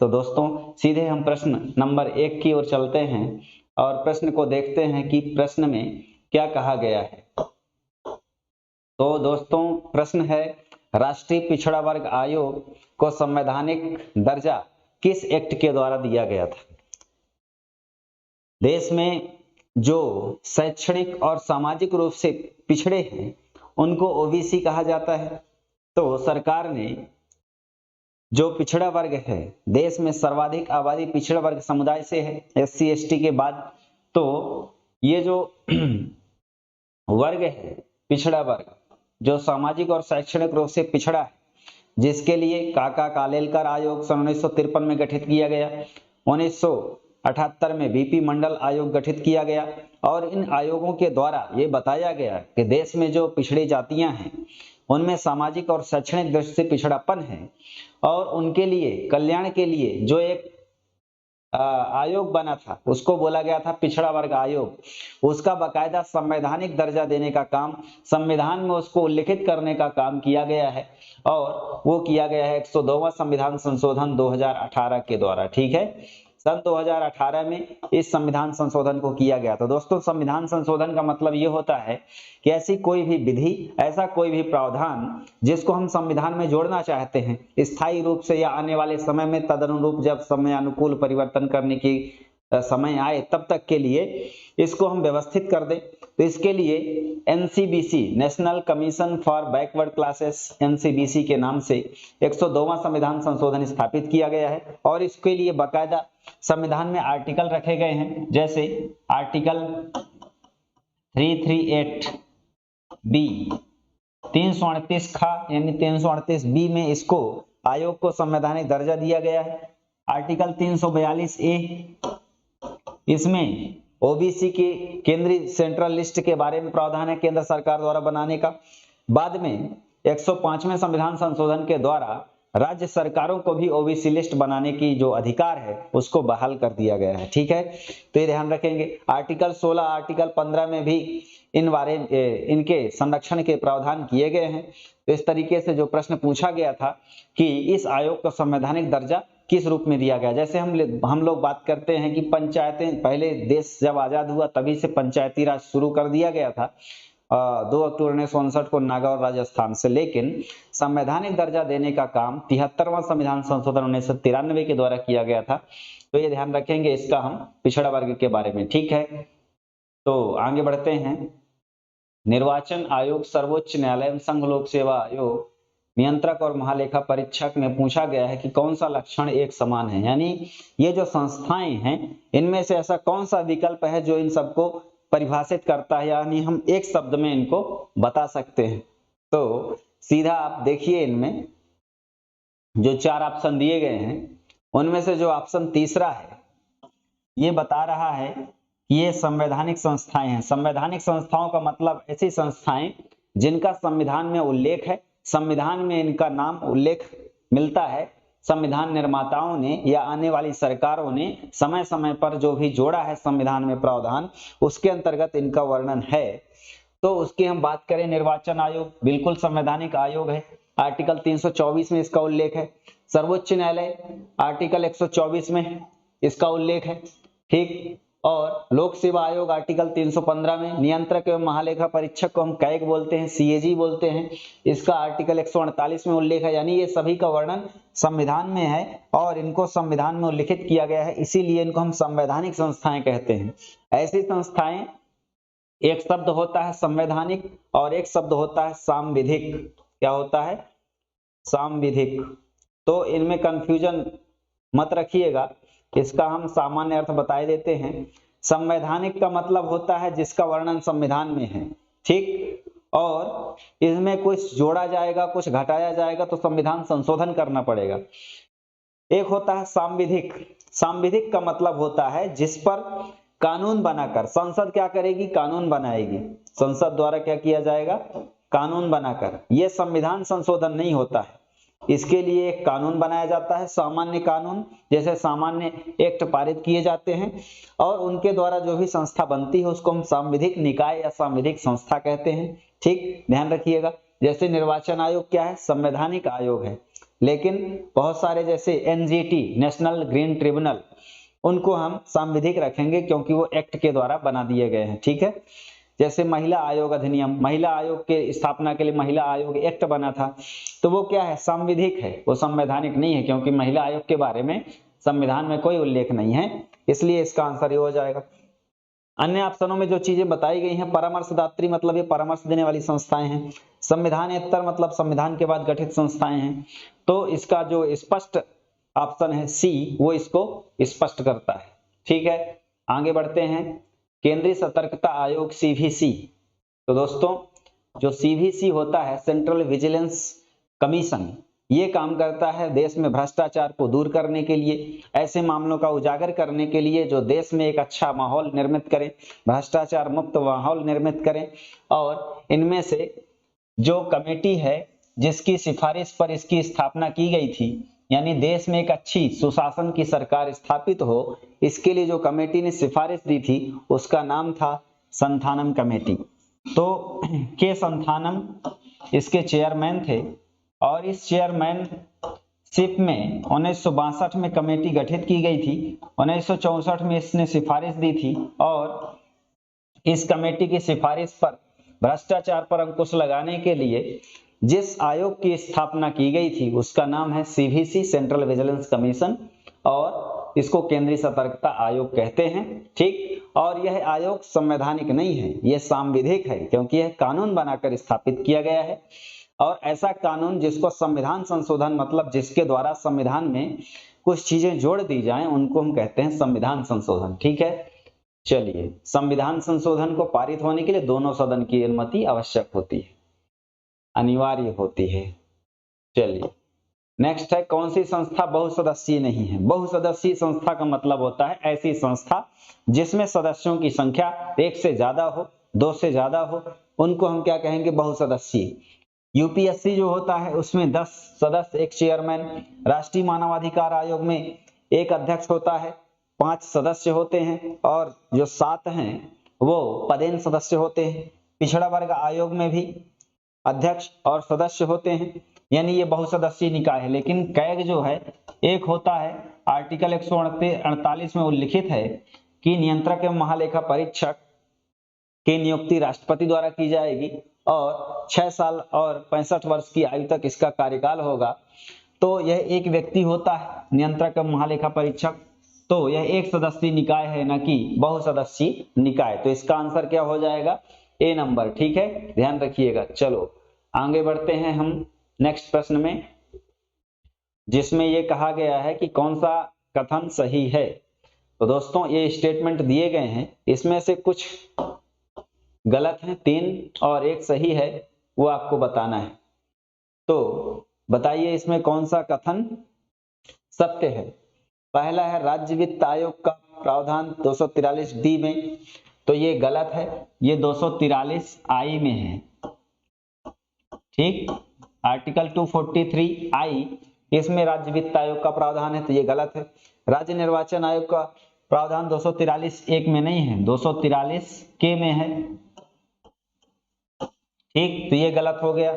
तो दोस्तों सीधे हम प्रश्न नंबर 1 की ओर चलते हैं और प्रश्न को देखते हैं कि प्रश्न में क्या कहा गया है। तो दोस्तों प्रश्न है, राष्ट्रीय पिछड़ा वर्ग आयोग को संवैधानिक दर्जा किस एक्ट के द्वारा दिया गया था? देश में जो शैक्षणिक और सामाजिक रूप से पिछड़े हैं उनको ओबीसी कहा जाता है। तो सरकार ने जो पिछड़ा वर्ग है, देश में सर्वाधिक आबादी पिछड़ा वर्ग समुदाय से है एससी एसटी के बाद, तो ये जो वर्ग है पिछड़ा वर्ग जो सामाजिक और शैक्षणिक रूप से पिछड़ा है, जिसके लिए काका कालेलकर आयोग सन 1953 में गठित किया गया, 1978 में बीपी मंडल आयोग गठित किया गया और इन आयोगों के द्वारा ये बताया गया कि देश में जो पिछड़ी जातियां हैं उनमें सामाजिक और शैक्षणिक दृष्टि से पिछड़ापन है और उनके लिए कल्याण के लिए जो एक आयोग बना था उसको बोला गया था पिछड़ा वर्ग आयोग। उसका बाकायदा संवैधानिक दर्जा देने का काम, संविधान में उसको उल्लिखित करने का काम किया गया है और वो किया गया है 102वां संविधान संशोधन 2018 के द्वारा। ठीक है, सन 2018 में इस संविधान संशोधन को किया गया। तो दोस्तों संविधान संशोधन का मतलब ये होता है कि ऐसी कोई भी विधि, ऐसा कोई भी प्रावधान जिसको हम संविधान में जोड़ना चाहते हैं स्थायी रूप से या आने वाले समय में तदनुरूप जब समय अनुकूल परिवर्तन करने की समय आए तब तक के लिए इसको हम व्यवस्थित कर दें। तो इसके लिए NCBC national commission for backward classes NCBC के नाम से 102वां संविधान संशोधन स्थापित किया गया है और इसके लिए बाकायदा संविधान में आर्टिकल रखे गए हैं, जैसे आर्टिकल 338 बी 338 खा यानी 338 बी में इसको आयोग को संवैधानिक दर्जा दिया गया है। आर्टिकल 342 ए इसमें ओबीसी की केंद्रीय सेंट्रल लिस्ट के बारे में प्रावधान है केंद्र सरकार द्वारा बनाने का। बाद में 105वें संविधान संशोधन के द्वारा राज्य सरकारों को भी ओबीसी लिस्ट बनाने की जो अधिकार है उसको बहाल कर दिया गया है। ठीक है, तो ये ध्यान रखेंगे। आर्टिकल 16 आर्टिकल 15 में भी इनके संरक्षण के प्रावधान किए गए हैं। तो इस तरीके से जो प्रश्न पूछा गया था कि इस आयोग को संवैधानिक दर्जा किस रूप में दिया गया, जैसे हम लोग बात करते हैं कि पंचायतें, पहले देश जब आजाद हुआ तभी से पंचायती राज शुरू कर दिया गया था 2 अक्टूबर 1959 को नागौर राजस्थान से, लेकिन संवैधानिक दर्जा देने का काम 73वां संविधान संशोधन 1993 के द्वारा किया गया था। तो ये ध्यान रखेंगे इसका हम पिछड़ा वर्ग के बारे में। ठीक है, तो आगे बढ़ते हैं। निर्वाचन आयोग, सर्वोच्च न्यायालय, संघ लोक सेवा आयोग, नियंत्रक और महालेखा परीक्षक में पूछा गया है कि कौन सा लक्षण एक समान है, यानी ये जो संस्थाएं हैं इनमें से ऐसा कौन सा विकल्प है जो इन सबको परिभाषित करता है, यानी हम एक शब्द में इनको बता सकते हैं। तो सीधा आप देखिए, इनमें जो 4 ऑप्शन दिए गए हैं उनमें से जो ऑप्शन तीसरा है ये बता रहा है कि ये संवैधानिक संस्थाएं हैं। संवैधानिक संस्थाओं का मतलब ऐसी संस्थाएं जिनका संविधान में उल्लेख है, संविधान में इनका नाम उल्लेख मिलता है, संविधान निर्माताओं ने या आने वाली सरकारों ने समय समय पर जो भी जोड़ा है संविधान में प्रावधान उसके अंतर्गत इनका वर्णन है। तो उसकी हम बात करें, निर्वाचन आयोग बिल्कुल संवैधानिक आयोग है, आर्टिकल 324 में इसका उल्लेख है। सर्वोच्च न्यायालय आर्टिकल 124 में इसका उल्लेख है। ठीक, और लोक सेवा आयोग आर्टिकल 315 में, नियंत्रक एवं महालेखा परीक्षक को हम कैग बोलते हैं, सीएजी बोलते हैं, इसका आर्टिकल 148 में उल्लेख है। यानी ये सभी का वर्णन संविधान में है और इनको संविधान में उल्लिखित किया गया है, इसीलिए इनको हम संवैधानिक संस्थाएं कहते हैं। ऐसी संस्थाएं, एक शब्द होता है संवैधानिक और एक शब्द होता है सांविधिक। क्या होता है? सांविधिक। तो इनमें कंफ्यूजन मत रखिएगा, इसका हम सामान्य अर्थ बता देते हैं। संवैधानिक का मतलब होता है जिसका वर्णन संविधान में है। ठीक, और इसमें कुछ जोड़ा जाएगा, कुछ घटाया जाएगा तो संविधान संशोधन करना पड़ेगा। एक होता है सांविधिक। सांविधिक का मतलब होता है जिस पर कानून बनाकर संसद क्या करेगी? कानून बनाएगी। संसद द्वारा क्या किया जाएगा? कानून बनाकर। यह संविधान संशोधन नहीं होता है, इसके लिए एक कानून बनाया जाता है, सामान्य कानून, जैसे सामान्य एक्ट पारित किए जाते हैं और उनके द्वारा जो भी संस्था बनती है उसको हम सांविधिक निकाय या सांविधिक संस्था कहते हैं। ठीक, ध्यान रखिएगा। जैसे निर्वाचन आयोग क्या है? संवैधानिक आयोग है। लेकिन बहुत सारे जैसे एनजीटी, नेशनल ग्रीन ट्रिब्यूनल, उनको हम सांविधिक रखेंगे क्योंकि वो एक्ट के द्वारा बना दिए गए हैं। ठीक है, जैसे महिला आयोग अधिनियम, महिला आयोग के स्थापना के लिए महिला आयोग एक्ट बना था, तो वो क्या है, सांविधिक है, वो संवैधानिक नहीं है, क्योंकि महिला आयोग के बारे में संविधान में कोई उल्लेख नहीं है, इसलिए इसका आंसर ये हो जाएगा। अन्य ऑप्शनों में जो चीजें बताई गई हैं, परामर्शदात्री मतलब ये परामर्श देने वाली संस्थाएं हैं, संविधानेतर मतलब संविधान के बाद गठित संस्थाएं हैं, तो इसका जो स्पष्ट ऑप्शन है सी, वो इसको स्पष्ट करता है। ठीक है, आगे बढ़ते हैं। केंद्रीय सतर्कता आयोग सीवीसी, तो दोस्तों जो सीवीसी होता है, सेंट्रल विजिलेंस कमीशन, ये काम करता है देश में भ्रष्टाचार को दूर करने के लिए, ऐसे मामलों का उजागर करने के लिए जो देश में एक अच्छा माहौल निर्मित करें, भ्रष्टाचार मुक्त माहौल निर्मित करें। और इनमें से जो कमेटी है जिसकी सिफारिश पर इसकी स्थापना की गई थी, यानी देश में एक अच्छी सुशासन की सरकार स्थापित हो, इसके लिए जो कमेटी ने सिफारिश दी थी उसका नाम था संथानम कमेटी। तो के संथानम इसके चेयरमैन थे, और इस चेयरमैनशिप में 1962 में कमेटी गठित की गई थी, 1964 में इसने सिफारिश दी थी, और इस कमेटी की सिफारिश पर भ्रष्टाचार पर अंकुश लगाने के लिए जिस आयोग की स्थापना की गई थी उसका नाम है सीवीसी, सेंट्रल विजिलेंस कमीशन, और इसको केंद्रीय सतर्कता आयोग कहते हैं। ठीक, और यह आयोग संवैधानिक नहीं है, यह सांविधिक है, क्योंकि यह कानून बनाकर स्थापित किया गया है, और ऐसा कानून जिसको संविधान संशोधन मतलब जिसके द्वारा संविधान में कुछ चीजें जोड़ दी जाएं, उनको हम कहते हैं संविधान संशोधन। ठीक है, चलिए, संविधान संशोधन को पारित होने के लिए दोनों सदन की अनुमति आवश्यक होती है, अनिवार्य होती है। चलिए, नेक्स्ट है, कौन सी संस्था बहुसदस्यीय नहीं है? बहुसदस्यीय संस्था का मतलब होता है ऐसी संस्था जिसमें सदस्यों की संख्या एक से ज्यादा हो, दो से ज्यादा हो, उनको हम क्या कहेंगे? बहुसदस्यीय। यूपीएससी जो होता है उसमें 10 सदस्य, एक चेयरमैन। राष्ट्रीय मानवाधिकार आयोग में एक अध्यक्ष होता है, 5 सदस्य होते हैं, और जो 7 हैं वो पदेन सदस्य होते हैं। पिछड़ा वर्ग आयोग में भी अध्यक्ष और सदस्य होते हैं, यानी ये बहुसदस्यीय निकाय है। लेकिन कैग जो है एक होता है, आर्टिकल 148 में उल्लिखित है कि नियंत्रक एवं महालेखा परीक्षक की नियुक्ति राष्ट्रपति द्वारा की जाएगी, और 6 साल और 65 वर्ष की आयु तक इसका कार्यकाल होगा। तो यह एक व्यक्ति होता है नियंत्रक एवं महालेखा परीक्षक, तो यह एक सदस्यीय निकाय है, न कि बहुसदस्यीय निकाय। तो इसका आंसर क्या हो जाएगा? ए नंबर। ठीक है, ध्यान रखिएगा। चलो आगे बढ़ते हैं हम नेक्स्ट प्रश्न में, जिसमें यह कहा गया है कि कौन सा कथन सही है। तो दोस्तों ये स्टेटमेंट दिए गए हैं, इसमें से कुछ गलत हैं 3 और एक सही है, वो आपको बताना है। तो बताइए इसमें कौन सा कथन सत्य है। पहला है राज्य वित्त आयोग का प्रावधान 243 डी में, तो ये गलत है, ये 243 आई में है। ठीक, आर्टिकल 243 आई, इसमें राज्य वित्त आयोग का प्रावधान है, तो ये गलत है। राज्य निर्वाचन आयोग का प्रावधान 243 एक में नहीं है, 243 के में है। ठीक, तो ये गलत हो गया।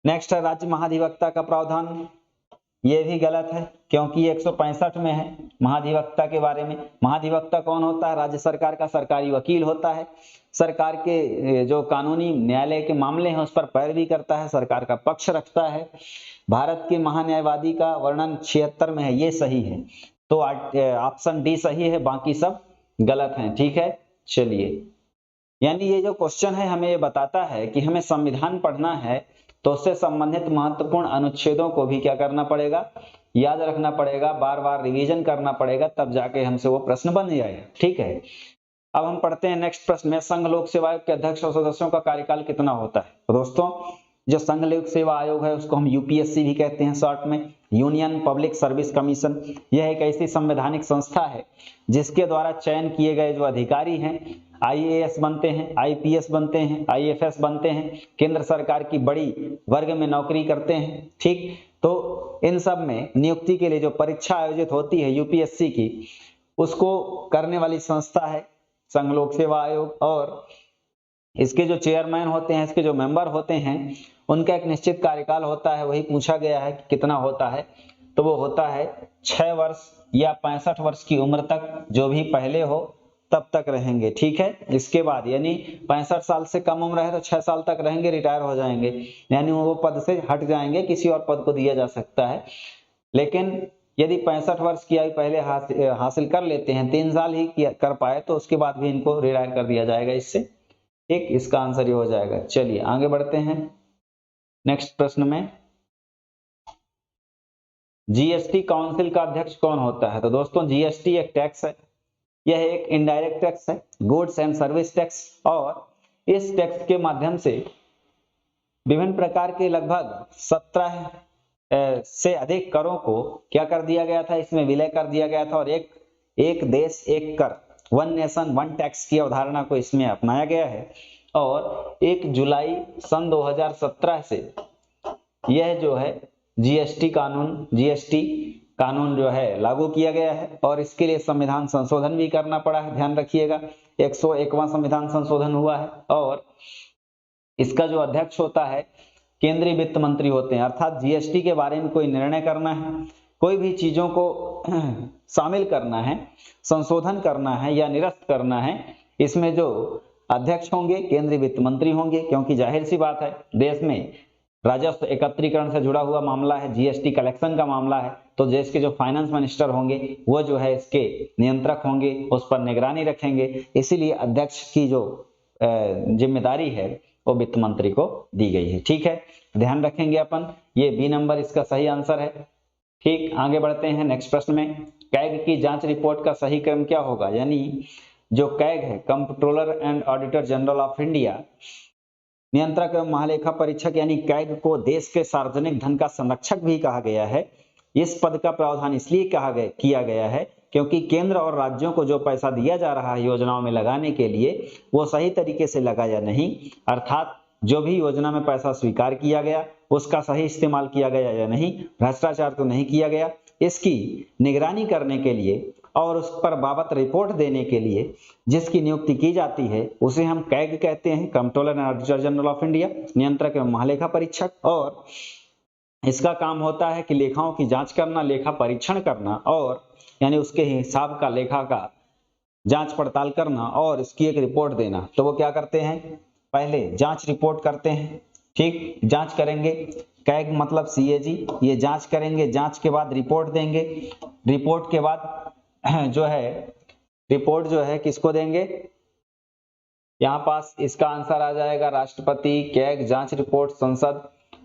नेक्स्ट है राज्य महाधिवक्ता का प्रावधान, ये भी गलत है, क्योंकि 165 में है महाधिवक्ता के बारे में। महाधिवक्ता कौन होता है? राज्य सरकार का सरकारी वकील होता है, सरकार के जो कानूनी न्यायालय के मामले हैं उस पर पैरवी करता है, सरकार का पक्ष रखता है। भारत के महान्यायवादी का वर्णन 76 में है, ये सही है। तो ऑप्शन डी सही है, बाकी सब गलत हैं। ठीक है, चलिए, यानी ये जो क्वेश्चन है हमें ये बताता है कि हमें संविधान पढ़ना है तो उससे संबंधित महत्वपूर्ण अनुच्छेदों को भी क्या करना पड़ेगा? याद रखना पड़ेगा, बार बार रिवीजन करना पड़ेगा, तब जाके हमसे वो प्रश्न बन जाएगा। ठीक है, अब हम पढ़ते हैं नेक्स्ट प्रश्न में, संघ लोक सेवा आयोग के अध्यक्ष और सदस्यों का कार्यकाल कितना होता है? तो दोस्तों जो संघ लोक सेवा आयोग है उसको हम यूपीएससी भी कहते हैं शॉर्ट में, यूनियन पब्लिक सर्विस कमीशन। यह एक ऐसी संवैधानिक संस्था है जिसके द्वारा चयन किए गए जो अधिकारी हैं आईएएस बनते हैं, आईपीएस बनते हैं, आईएफएस बनते हैं, केंद्र सरकार की बड़ी वर्ग में नौकरी करते हैं। ठीक, तो इन सब में नियुक्ति के लिए जो परीक्षा आयोजित होती है यूपीएससी की, उसको करने वाली संस्था है संघ लोक सेवा आयोग। और इसके जो चेयरमैन होते हैं, इसके जो मेंबर होते हैं, उनका एक निश्चित कार्यकाल होता है, वही पूछा गया है कि कितना होता है, तो वो होता है 6 वर्ष या 65 वर्ष की उम्र तक जो भी पहले हो तब तक रहेंगे। ठीक है, इसके बाद यानी 65 साल से कम उम्र है तो 6 साल तक रहेंगे, रिटायर हो जाएंगे, यानी वो पद से हट जाएंगे, किसी और पद को दिया जा सकता है। लेकिन यदि 65 वर्ष की आयु पहले हासिल कर लेते हैं, 3 साल ही कर पाए, तो उसके बाद भी इनको रिटायर कर दिया जाएगा इससे। ठीक, इसका आंसर ये हो जाएगा। चलिए आगे बढ़ते हैं नेक्स्ट प्रश्न में। जीएसटी काउंसिल का अध्यक्ष कौन होता है? तो दोस्तों जीएसटी एक टैक्स है, यह एक इनडायरेक्ट टैक्स है, गुड्स एंड सर्विस टैक्स, और इस टैक्स के माध्यम से विभिन्न प्रकार के लगभग 17 से अधिक करों को क्या कर दिया गया था, इसमें विलय कर दिया गया था, और एक देश एक कर, वन नेशन वन टैक्स की अवधारणा को इसमें अपनाया गया है। और 1 जुलाई सन 2017 से यह जो है जीएसटी कानून जो है लागू किया गया है, और इसके लिए संविधान संशोधन भी करना पड़ा है, ध्यान रखिएगा। 101वां संविधान संशोधन हुआ है, और इसका जो अध्यक्ष होता है केंद्रीय वित्त मंत्री होते हैं। अर्थात जीएसटी के बारे में कोई निर्णय करना है, कोई भी चीजों को शामिल करना है, संशोधन करना है या निरस्त करना है, इसमें जो अध्यक्ष होंगे केंद्रीय वित्त मंत्री होंगे, क्योंकि जाहिर सी बात है देश में राजस्व एकत्रीकरण से जुड़ा हुआ मामला है, जीएसटी कलेक्शन का मामला है, तो देश के जो फाइनेंस मिनिस्टर होंगे वो जो है इसके नियंत्रक होंगे, उस पर निगरानी रखेंगे। इसीलिए अध्यक्ष की जो जिम्मेदारी है वो वित्त मंत्री को दी गई है। ठीक है, ध्यान रखेंगे अपन, ये बी नंबर इसका सही आंसर है। ठीक, आगे बढ़ते हैं नेक्स्ट प्रश्न में। कैग की जांच रिपोर्ट का सही क्रम क्या होगा? यानी जो कैग है, controller and auditor general of India, नियंत्रक एवं महालेखा परीक्षक, यानी कैग को देश के सार्वजनिक धन का संरक्षक भी कहा गया है। इस पद का प्रावधान इसलिए किया गया है क्योंकि केंद्र और राज्यों को जो पैसा दिया जा रहा है योजनाओं में लगाने के लिए, वो सही तरीके से लगा या नहीं, अर्थात जो भी योजना में पैसा स्वीकार किया गया उसका सही इस्तेमाल किया गया या नहीं, भ्रष्टाचार तो नहीं किया गया, इसकी निगरानी करने के लिए और उस पर बाबत रिपोर्ट देने के लिए जिसकी नियुक्ति की जाती है उसे हम कैग कहते हैं, controller and auditor general of India, नियंत्रक एवं महालेखा परीक्षक। और इसका काम होता है कि लेखाओं की जांच करना, लेखा परीक्षण करना, और यानी उसके हिसाब का, लेखा का जांच पड़ताल करना और इसकी एक रिपोर्ट देना। तो वो क्या करते हैं, पहले जांच रिपोर्ट करते हैं। ठीक, जांच करेंगे, कैग मतलब सीएजी, ये जांच करेंगे, जांच के बाद रिपोर्ट देंगे, रिपोर्ट के बाद जो है रिपोर्ट जो है किसको देंगे, यहाँ पास इसका आंसर आ जाएगा राष्ट्रपति, कैग, जांच रिपोर्ट, संसद,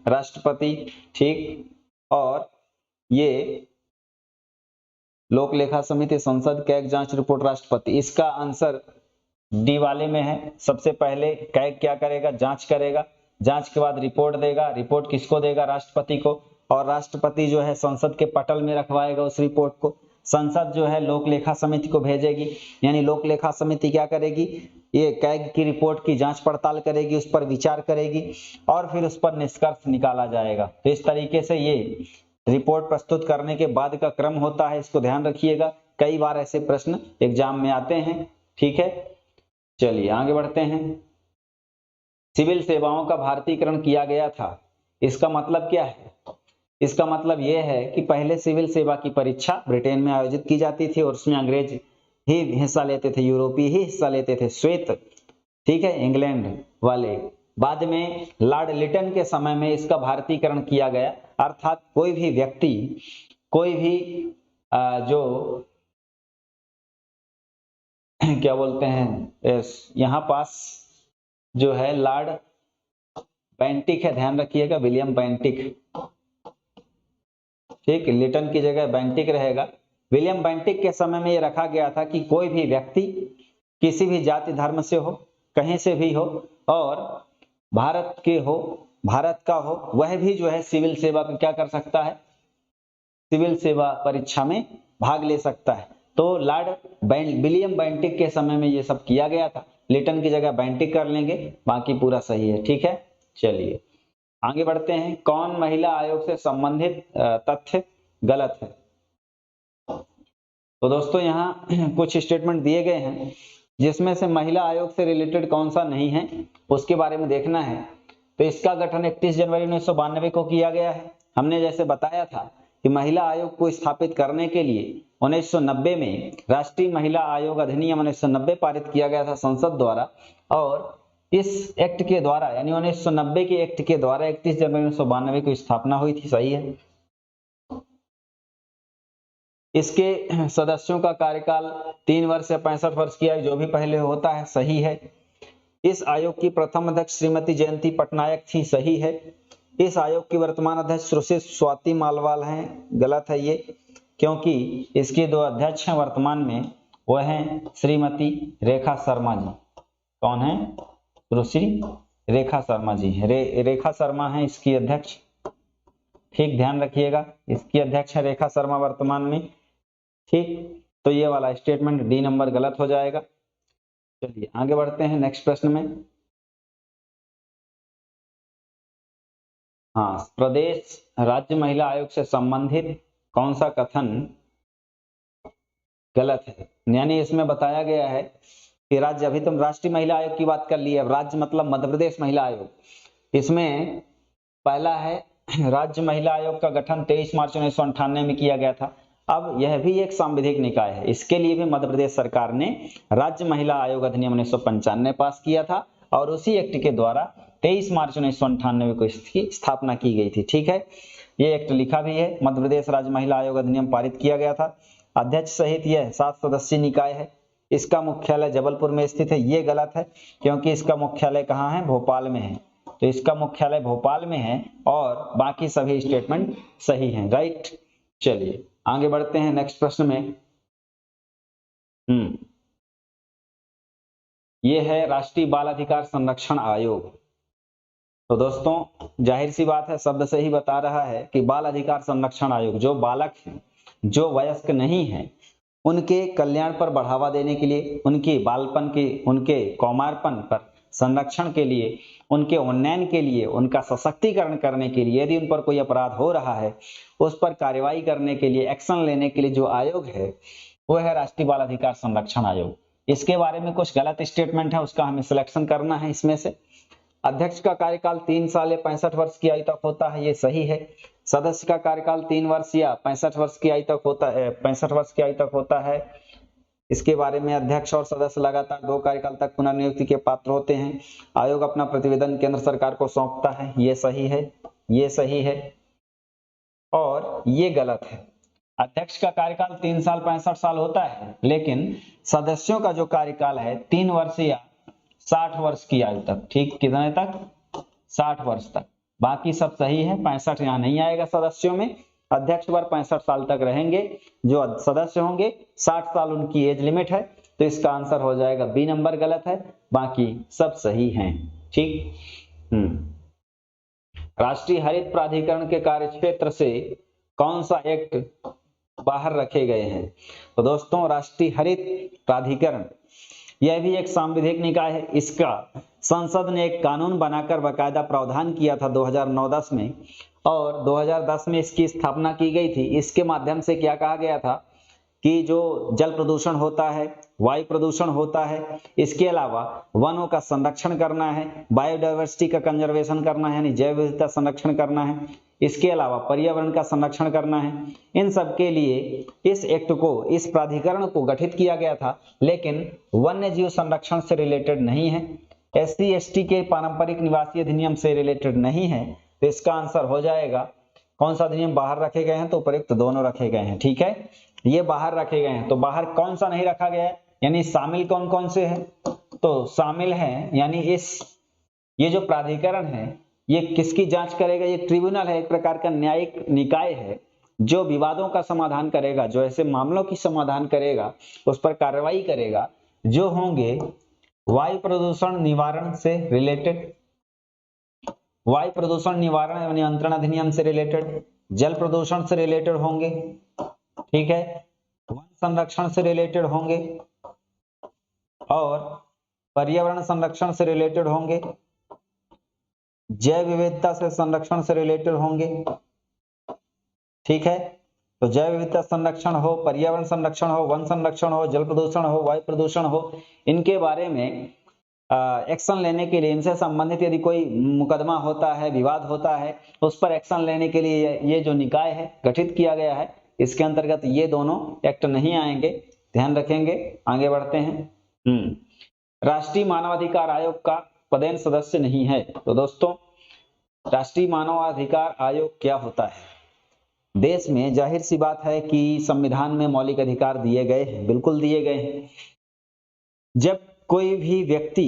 राष्ट्रपति। ठीक, और ये लोक लेखा समिति, संसद, कैग, जांच रिपोर्ट, राष्ट्रपति। इसका आंसर डी वाले में है। सबसे पहले कैग क्या करेगा, जांच करेगा, जांच के बाद रिपोर्ट देगा, रिपोर्ट किसको देगा, राष्ट्रपति को, और राष्ट्रपति जो है संसद के पटल में रखवाएगा उस रिपोर्ट को। संसद जो है लोक लेखा समिति को भेजेगी, यानी लोक लेखा समिति क्या करेगी, ये कैग की रिपोर्ट की जांच पड़ताल करेगी, उस पर विचार करेगी और फिर उस पर निष्कर्ष निकाला जाएगा। तो इस तरीके से ये रिपोर्ट प्रस्तुत करने के बाद का क्रम होता है, इसको ध्यान रखिएगा, कई बार ऐसे प्रश्न एग्जाम में आते हैं। ठीक है, चलिए आगे बढ़ते हैं। सिविल सेवाओं का भारतीयकरण किया गया था, इसका मतलब क्या है? इसका मतलब यह है कि पहले सिविल सेवा की परीक्षा ब्रिटेन में आयोजित की जाती थी और उसमें अंग्रेज ही हिस्सा लेते थे, यूरोपीय ही हिस्सा लेते थे, श्वेत, ठीक है, इंग्लैंड वाले। बाद में लॉर्ड लिटन के समय में इसका भारतीयकरण किया गया, अर्थात कोई भी व्यक्ति, कोई भी जो क्या बोलते हैं, यहाँ पास जो है लॉर्ड बेंटिक है, ध्यान रखिएगा, विलियम बेंटिक। ठीक, लिटन की जगह बेंटिक रहेगा। विलियम बेंटिक के समय में ये रखा गया था कि कोई भी व्यक्ति किसी भी जाति धर्म से हो, कहीं से भी हो और भारत के हो, भारत का हो, वह भी जो है सिविल सेवा का क्या कर सकता है, सिविल सेवा परीक्षा में भाग ले सकता है। तो लॉर्ड विलियम बेंटिक के समय में ये सब किया गया था, लिटन की जगह बेंटिक कर लेंगे, बाकी पूरा सही है। ठीक है, चलिए आगे बढ़ते हैं। कौन महिला आयोग से संबंधित तथ्य गलत है? तो दोस्तों यहाँ कुछ स्टेटमेंट दिए गए हैं जिसमें से महिला आयोग से रिलेटेड कौन सा नहीं है उसके बारे में देखना है। तो इसका गठन 31 जनवरी 1992 को किया गया है। हमने जैसे बताया था कि महिला आयोग को स्थापित करने के लिए 1990 में राष्ट्रीय महिला आयोग अधिनियम 1990 पारित किया गया था संसद द्वारा, और इस एक्ट के द्वारा यानी 1990 के एक्ट के द्वारा 31 जनवरी 1992 को स्थापना हुई थी। सही है। इसके सदस्यों का कार्यकाल 3 वर्ष या 65 वर्ष की आयु जो भी पहले होता है। सही है। इस आयोग की प्रथम अध्यक्ष श्रीमती जयंती पटनायक थी। सही है। इस आयोग की वर्तमान अध्यक्ष सुश्री स्वाति मालवाल हैं। गलत है ये, क्योंकि इसके 2 अध्यक्ष हैं वर्तमान में, वह हैं श्रीमती रेखा शर्मा जी। कौन है? सुश्री रेखा शर्मा जी। रेखा शर्मा है इसकी अध्यक्ष। ठीक, ध्यान रखिएगा, इसकी अध्यक्ष है रेखा शर्मा वर्तमान में। ठीक, तो ये वाला स्टेटमेंट डी नंबर गलत हो जाएगा। चलिए आगे बढ़ते हैं नेक्स्ट प्रश्न में। हाँ, प्रदेश राज्य महिला आयोग से संबंधित कौन सा कथन गलत है? यानी इसमें बताया गया है कि राज्य, अभी तुम राष्ट्रीय महिला आयोग की बात कर ली है, राज्य मतलब मध्य प्रदेश महिला आयोग। इसमें पहला है राज्य महिला आयोग का गठन 23 मार्च 1998 में किया गया था। अब यह भी एक सांविधिक निकाय है, इसके लिए भी मध्य प्रदेश सरकार ने राज्य महिला आयोग अधिनियम 1995 पास किया था और उसी एक्ट के द्वारा 23 मार्च 1998 को इसकी स्थापना की गई थी। ठीक है, ये एक्ट लिखा भी है, मध्य प्रदेश राज्य महिला आयोग अधिनियम पारित किया गया था। अध्यक्ष सहित यह 7 सदस्यीय निकाय है। इसका मुख्यालय जबलपुर में स्थित है। ये गलत है, क्योंकि इसका मुख्यालय कहाँ है? भोपाल में है। तो इसका मुख्यालय भोपाल में है और बाकी सभी स्टेटमेंट सही हैं। राइट, चलिए आगे बढ़ते हैं नेक्स्ट प्रश्न में। ये है राष्ट्रीय बाल अधिकार संरक्षण आयोग। तो दोस्तों जाहिर सी बात है, शब्द से ही बता रहा है कि बाल अधिकार संरक्षण आयोग जो बालक हैं, जो वयस्क नहीं हैं, उनके कल्याण पर बढ़ावा देने के लिए, उनके बालपन के, उनके कौमारपन पर संरक्षण के लिए, उनके उन्नयन के लिए, उनका सशक्तिकरण करने के लिए, यदि उन पर कोई अपराध हो रहा है उस पर कार्रवाई करने के लिए, एक्शन लेने के लिए जो आयोग है वो है राष्ट्रीय बाल अधिकार संरक्षण आयोग। इसके बारे में कुछ गलत स्टेटमेंट है, उसका हमें सिलेक्शन करना है। इसमें से अध्यक्ष का कार्यकाल 3 साल या 65 वर्ष की आयु तक होता है, ये सही है। सदस्य का कार्यकाल 3 वर्ष या 65 वर्ष की आयु तक होता है, 65 वर्ष की आयु तक होता है। इसके बारे में अध्यक्ष और सदस्य लगातार 2 कार्यकाल तक पुनर्नियुक्ति के पात्र होते हैं। आयोग अपना प्रतिवेदन केंद्र सरकार को सौंपता है, ये सही है, ये सही है और ये गलत है। अध्यक्ष का कार्यकाल 3 साल 65 साल होता है, लेकिन सदस्यों का जो कार्यकाल है 3 वर्ष या 60 वर्ष की आयु तक। ठीक, कितने तक? 60 वर्ष तक। बाकी सब सही है, 65 यहाँ नहीं आएगा सदस्यों में। अध्यक्ष वर्ग 65 साल तक रहेंगे, जो सदस्य होंगे 60 साल उनकी एज लिमिट है। तो इसका आंसर हो जाएगा बी नंबर गलत है, बाकी सब सही हैं। ठीक। राष्ट्रीय हरित प्राधिकरण के कार्यक्षेत्र से कौन सा एक्ट बाहर रखे गए हैं? तो दोस्तों राष्ट्रीय हरित प्राधिकरण यह भी एक सांविधिक निकाय है। इसका संसद ने एक कानून बनाकर बाकायदा प्रावधान किया था 2009-10 में, और 2010 में इसकी स्थापना की गई थी। इसके माध्यम से क्या कहा गया था कि जो जल प्रदूषण होता है, वायु प्रदूषण होता है, इसके अलावा वनों का संरक्षण करना है, बायोडायवर्सिटी का कंजर्वेशन करना है, यानी जैव विविधता संरक्षण करना है, इसके अलावा पर्यावरण का संरक्षण करना है। इन सब के लिए इस एक्ट को, इस प्राधिकरण को गठित किया गया था, लेकिन वन्य जीव संरक्षण से रिलेटेड नहीं है, SC/ST के पारंपरिक निवासी अधिनियम से रिलेटेड नहीं है। तो इसका आंसर हो जाएगा, कौन सा अधिनियम बाहर रखे गए हैं? तो उपयुक्त दोनों रखे गए हैं। ठीक है, ये बाहर रखे गए हैं। तो बाहर कौन सा नहीं रखा गया है, यानी शामिल कौन कौन से हैं? तो शामिल हैं, यानी ये जो प्राधिकरण है ये किसकी जांच करेगा? ये ट्रिब्यूनल है, एक प्रकार का न्यायिक निकाय है जो विवादों का समाधान करेगा, जो ऐसे मामलों की समाधान करेगा, उस पर कार्रवाई करेगा जो होंगे वायु प्रदूषण निवारण से रिलेटेड, वायु प्रदूषण निवारण एवं नियंत्रण अधिनियम से रिलेटेड, जल प्रदूषण से रिलेटेड होंगे, ठीक है, वन संरक्षण से रिलेटेड होंगे और पर्यावरण संरक्षण से रिलेटेड होंगे, जैव विविधता से संरक्षण से रिलेटेड होंगे। ठीक है, तो जैव विविधता संरक्षण हो, पर्यावरण संरक्षण हो, वन संरक्षण हो, जल प्रदूषण हो, वायु प्रदूषण हो, इनके बारे में एक्शन लेने के लिए, इनसे संबंधित यदि कोई मुकदमा होता है, विवाद होता है, उस पर एक्शन लेने के लिए ये जो निकाय है गठित किया गया है, इसके अंतर्गत ये दोनों एक्ट नहीं आएंगे, ध्यान रखेंगे। आगे बढ़ते हैं। राष्ट्रीय मानवाधिकार आयोग का पदेन सदस्य नहीं है। तो दोस्तों, राष्ट्रीय मानवाधिकार आयोग क्या होता है? देश में जाहिर सी बात है कि संविधान में मौलिक अधिकार दिए गए हैं, बिल्कुल दिए गए हैं। जब कोई भी व्यक्ति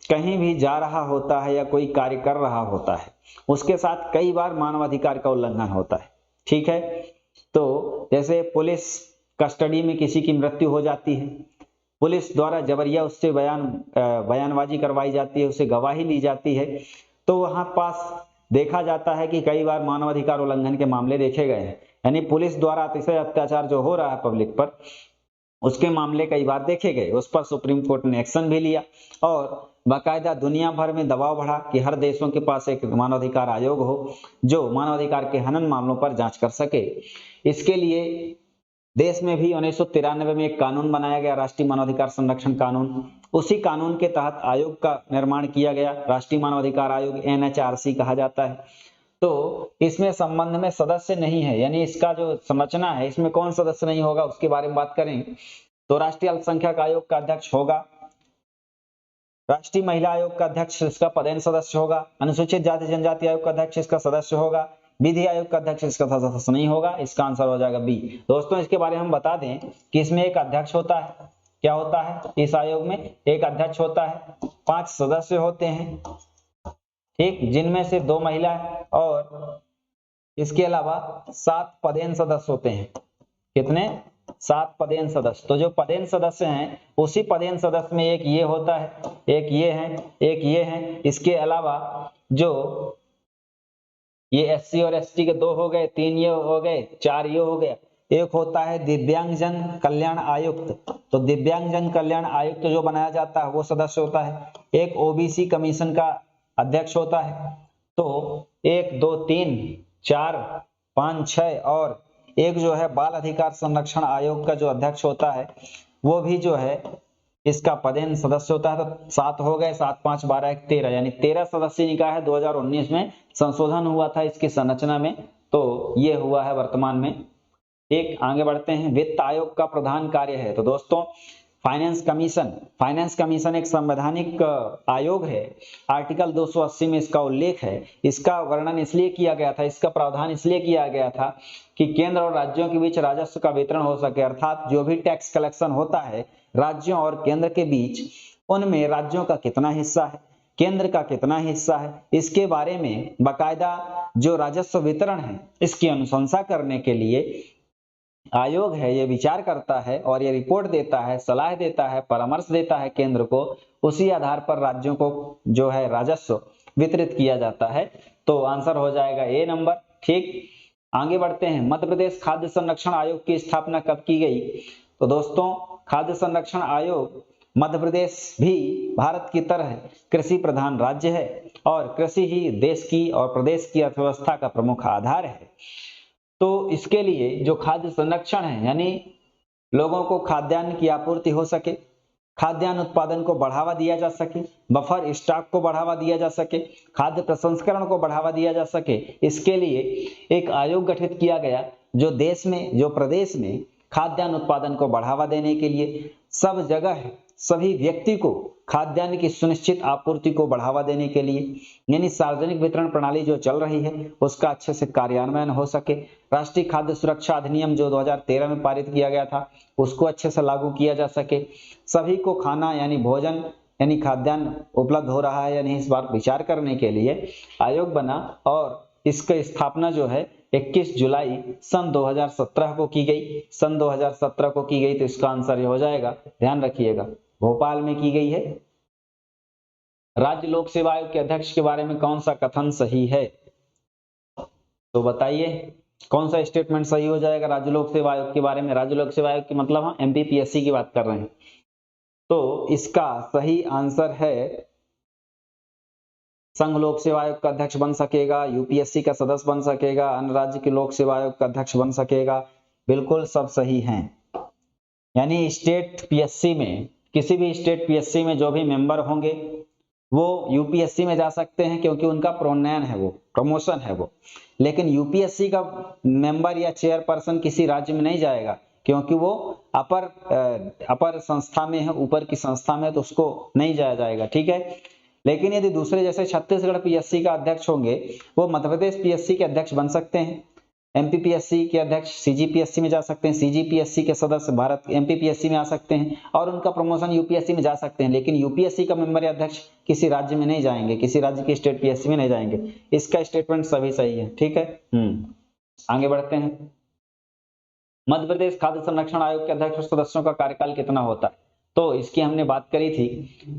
कहीं भी जा रहा होता है या कोई कार्य कर रहा होता है, उसके साथ कई बार मानवाधिकार का उल्लंघन होता है, ठीक है। तो जैसे पुलिस कस्टडी में किसी की मृत्यु हो जाती है, पुलिस द्वारा जबरिया उससे बयानबाजी करवाई जाती है, उसे गवाही ली जाती है, तो वहां पास देखा जाता है कि कई बार मानवाधिकार उल्लंघन के मामले देखे गए हैं। यानी पुलिस द्वारा अतिशय अत्याचार जो हो रहा है पब्लिक पर, उसके मामले कई बार देखे गए, उस पर सुप्रीम कोर्ट ने एक्शन भी लिया और बाकायदा दुनिया भर में दबाव बढ़ा कि हर देशों के पास एक मानवाधिकार आयोग हो जो मानवाधिकार के हनन मामलों पर जांच कर सके। इसके लिए देश में भी 1993 में एक कानून बनाया गया, राष्ट्रीय मानवाधिकार संरक्षण कानून। उसी कानून के तहत आयोग का निर्माण किया गया, राष्ट्रीय मानवाधिकार आयोग, NHRC कहा जाता है। तो इसमें संबंध में सदस्य नहीं है, यानी इसका जो संरचना है इसमें कौन सदस्य नहीं होगा उसके बारे में बात करें तो राष्ट्रीय अल्पसंख्यक आयोग का अध्यक्ष होगा, राष्ट्रीय महिला आयोग का अध्यक्ष इसका पदेन सदस्य होगा, अनुसूचित जाति जनजाति आयोग का अध्यक्ष इसका सदस्य होगा, विधि आयोग का अध्यक्ष इसका सदस्य नहीं होगा। इसका आंसर हो जाएगा बी। दोस्तों, इसके बारे में हम बता दें कि इसमें एक अध्यक्ष होता है। क्या होता है? इस आयोग में एक अध्यक्ष होता है, 5 सदस्य होते हैं, ठीक, जिनमें से 2 महिला और इसके अलावा 7 पदेन सदस्य होते हैं। कितने? 7 पदेन सदस्य। तो जो पदेन सदस्य हैं उसी पदेन सदस्य में एक ये होता है, एक ये है, एक ये है। इसके अलावा जो ये SC और ST के 2 हो गए, 3 ये हो गए, 4 ये हो गया। एक होता है दिव्यांगजन कल्याण आयुक्त। तो दिव्यांगजन कल्याण आयुक्त जो बनाया जाता है वो सदस्य होता है। एक OBC कमीशन का अध्यक्ष होता है। तो 1 2 3 4 5 6 और एक जो है बाल अधिकार संरक्षण आयोग का जो अध्यक्ष होता है वो भी जो है इसका पदेन सदस्य होता है। तो 7 हो गए, 7 5 12 1 13, यानी 13 सदस्यीय निकाय है। 2019 में संशोधन हुआ था इसकी संरचना में, तो ये हुआ है वर्तमान में। एक आगे बढ़ते हैं। वित्त आयोग का प्रधान कार्य है। तो दोस्तों, फाइनेंस कमीशन एक संवैधानिक आयोग है। आर्टिकल 280 में इसका उल्लेख है। इसका वर्णन इसलिए किया गया था, इसका प्रावधान इसलिए किया गया था कि केंद्र और राज्यों के बीच राजस्व का वितरण हो सके, अर्थात जो भी टैक्स कलेक्शन होता है राज्यों और केंद्र के बीच, उनमें राज्यों का कितना हिस्सा है, केंद्र का कितना हिस्सा है, इसके बारे में बाकायदा जो राजस्व वितरण है इसकी अनुशंसा करने के लिए आयोग है, ये विचार करता है और ये रिपोर्ट देता है, सलाह देता है, परामर्श देता है केंद्र को। उसी आधार पर राज्यों को जो है राजस्व वितरित किया जाता है। तो आंसर हो जाएगा ए नंबर। ठीक, आगे बढ़ते हैं। मध्य प्रदेश खाद्य संरक्षण आयोग की स्थापना कब की गई? तो दोस्तों, खाद्य संरक्षण आयोग, मध्य प्रदेश भी भारत की तरह कृषि प्रधान राज्य है और कृषि ही देश की और प्रदेश की अर्थव्यवस्था का प्रमुख आधार है। तो इसके लिए जो खाद्य संरक्षण है, यानी लोगों को खाद्यान्न की आपूर्ति हो सके, खाद्यान्न उत्पादन को बढ़ावा दिया जा सके, बफर स्टॉक को बढ़ावा दिया जा सके, खाद्य प्रसंस्करण को बढ़ावा दिया जा सके, इसके लिए एक आयोग गठित किया गया जो देश में, जो प्रदेश में खाद्यान्न उत्पादन को बढ़ावा देने के लिए सब जगह सभी व्यक्ति को खाद्यान्न की सुनिश्चित आपूर्ति को बढ़ावा देने के लिए, यानी सार्वजनिक वितरण प्रणाली जो चल रही है उसका अच्छे से कार्यान्वयन हो सके। राष्ट्रीय खाद्य सुरक्षा अधिनियम जो 2013 में पारित किया गया था उसको अच्छे से लागू किया जा सके। सभी को खाना यानी भोजन यानी खाद्यान्न उपलब्ध हो रहा है या नहीं, इस बार विचार करने के लिए आयोग बना और इसकी स्थापना जो है 21 जुलाई सन 2017 को की गई। सन 2017 को की गई, तो इसका आंसर ये हो जाएगा, ध्यान रखिएगा, भोपाल में की गई है। राज्य लोक सेवा आयोग के अध्यक्ष के बारे में कौन सा कथन सही है? तो बताइए कौन सा स्टेटमेंट सही हो जाएगा राज्य लोक सेवा आयोग के बारे में? राज्य लोक सेवा आयोग की मतलब हम MPPSC की बात कर रहे हैं। तो इसका सही आंसर है संघ लोक सेवा आयोग का अध्यक्ष बन सकेगा, UPSC का सदस्य बन सकेगा, अन्य राज्य के लोक सेवा आयोग का अध्यक्ष बन सकेगा। बिल्कुल सब सही हैं। यानी स्टेट PSC में, किसी भी स्टेट PSC में जो भी मेंबर होंगे वो यूपीएससी में जा सकते हैं क्योंकि उनका प्रोन्नयन है, वो प्रमोशन है वो। लेकिन यूपीएससी का मेंबर या चेयरपर्सन किसी राज्य में नहीं जाएगा क्योंकि वो अपर संस्था में है, ऊपर की संस्था में है, तो उसको नहीं जाया जाएगा, ठीक है। लेकिन यदि दूसरे जैसे छत्तीसगढ़ पीएससी का अध्यक्ष होंगे, वो मध्य प्रदेश पीएससी के अध्यक्ष बन सकते हैं। एमपीपीएससी के अध्यक्ष सीजीपीएससी में जा सकते हैं, सीजीपीएससी के सदस्य भारत एमपीपीएससी में आ सकते हैं और उनका प्रमोशन यूपीएससी में जा सकते हैं। लेकिन यूपीएससी का मेंबर या अध्यक्ष किसी राज्य में नहीं जाएंगे, किसी राज्य की स्टेट पीएससी में नहीं जाएंगे। इसका स्टेटमेंट सभी सही है, ठीक है। आगे बढ़ते हैं। मध्य प्रदेश खाद्य संरक्षण आयोग के अध्यक्ष और सदस्यों का कार्यकाल कितना होता है? तो इसकी हमने बात करी थी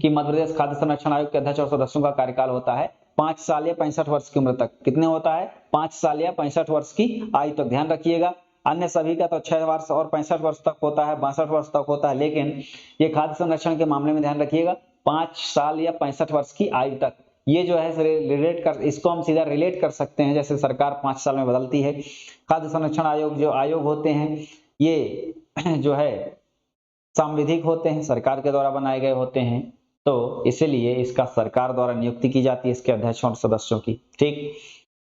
कि मध्य प्रदेश खाद्य संरक्षण आयोग के अध्यक्ष और सदस्यों का कार्यकाल होता है 5 साल या 65 वर्ष की उम्र तक। कितने होता है? 5 साल या 65 वर्ष की आयु तक। ध्यान रखिएगा, अन्य सभी का तो 6 वर्ष और 65 वर्ष तक होता है, 62 वर्ष तक होता है, लेकिन ये खाद्य संरक्षण के मामले में ध्यान रखिएगा 5 साल या 65 वर्ष की आयु तक। ये जो है रिलेट कर, इसको हम सीधा रिलेट कर सकते हैं, जैसे सरकार 5 साल में बदलती है। खाद्य संरक्षण आयोग जो आयोग होते हैं ये जो है सांविधिक होते हैं, सरकार के द्वारा बनाए गए होते हैं, तो इसलिए इसका सरकार द्वारा नियुक्ति की जाती है इसके अध्यक्षों और सदस्यों की, ठीक।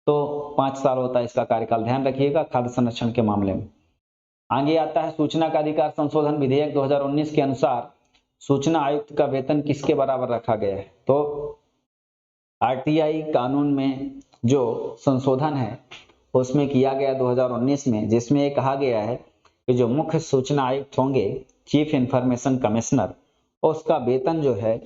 तो 5 साल होता है इसका कार्यकाल, ध्यान रखिएगा खाद्य संरक्षण के मामले में। आगे आता है सूचना का अधिकार संशोधन विधेयक 2019 के अनुसार सूचना आयुक्त का वेतन किसके बराबर रखा गया है? तो आरटीआई कानून में जो संशोधन है उसमें किया गया 2019 में, जिसमें ये कहा गया है कि जो मुख्य सूचना आयुक्त होंगे, चीफ इंफॉर्मेशन कमिश्नर, उसका वेतन जो है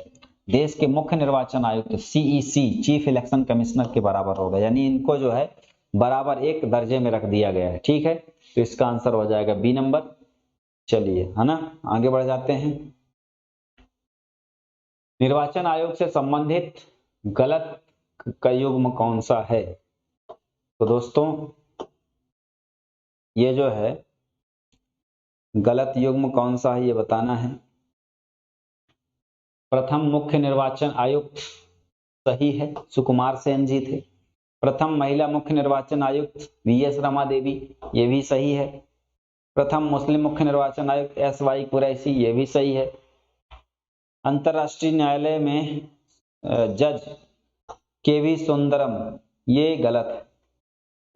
देश के मुख्य निर्वाचन आयुक्त सीईसी चीफ इलेक्शन कमिश्नर के बराबर होगा। यानी इनको जो है बराबर एक दर्जे में रख दिया गया है, ठीक है। तो इसका आंसर हो जाएगा बी नंबर। चलिए, है ना, आगे बढ़ जाते हैं। निर्वाचन आयोग से संबंधित गलत का युग्म कौन सा है? तो दोस्तों ये जो है गलत युग्म कौन सा है ये बताना है। प्रथम मुख्य निर्वाचन आयुक्त सही है, सुकुमार सेन जी थे। प्रथम महिला मुख्य निर्वाचन आयुक्त वीएस रमा देवी, ये भी सही है। प्रथम मुस्लिम मुख्य निर्वाचन आयुक्त एसवाई कुरैशी, ये भी सही है। अंतर्राष्ट्रीय न्यायालय में जज केवी सुंदरम, ये गलत है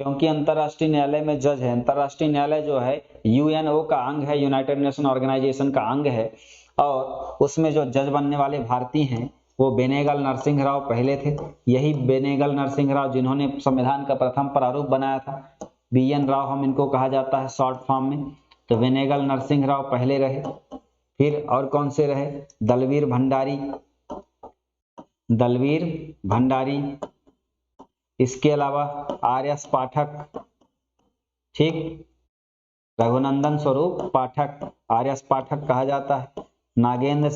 क्योंकि अंतर्राष्ट्रीय न्यायालय में जज है। अंतर्राष्ट्रीय न्यायालय जो है यूएनओ का अंग है, यूनाइटेड नेशन ऑर्गेनाइजेशन का अंग है, और उसमें जो जज बनने वाले भारतीय हैं वो बेनेगल नरसिंह राव पहले थे। यही बेनेगल नरसिंह राव जिन्होंने संविधान का प्रथम प्रारूप बनाया था, बीएन राव हम इनको कहा जाता है शॉर्ट फॉर्म में। तो बेनेगल नरसिंह राव पहले रहे। फिर और कौन से रहे? दलवीर भंडारी, दलवीर भंडारी, इसके अलावा आर.एस. पाठक, ठीक, रघुनंदन स्वरूप पाठक, आर.एस. पाठक कहा जाता है, नागेंद्र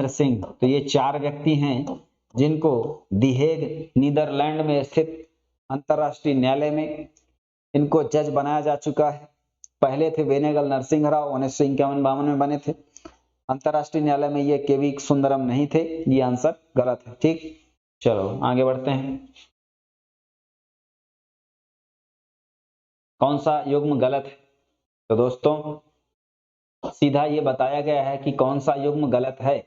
सिंह। तो ये 4 व्यक्ति हैं जिनको दी हेग नीदरलैंड में स्थित अंतर्राष्ट्रीय न्यायालय में इनको जज बनाया जा चुका है। पहले थे बेनेगल नरसिंह राव, 1951-52 में बने थे। अंतर्राष्ट्रीय न्यायालय में ये केवी सुंदरम नहीं थे। ये आंसर गलत है, ठीक। चलो आगे बढ़ते हैं। कौन सा युग्म गलत है? तो दोस्तों सीधा ये बताया गया है कि कौन सा युग्म गलत है।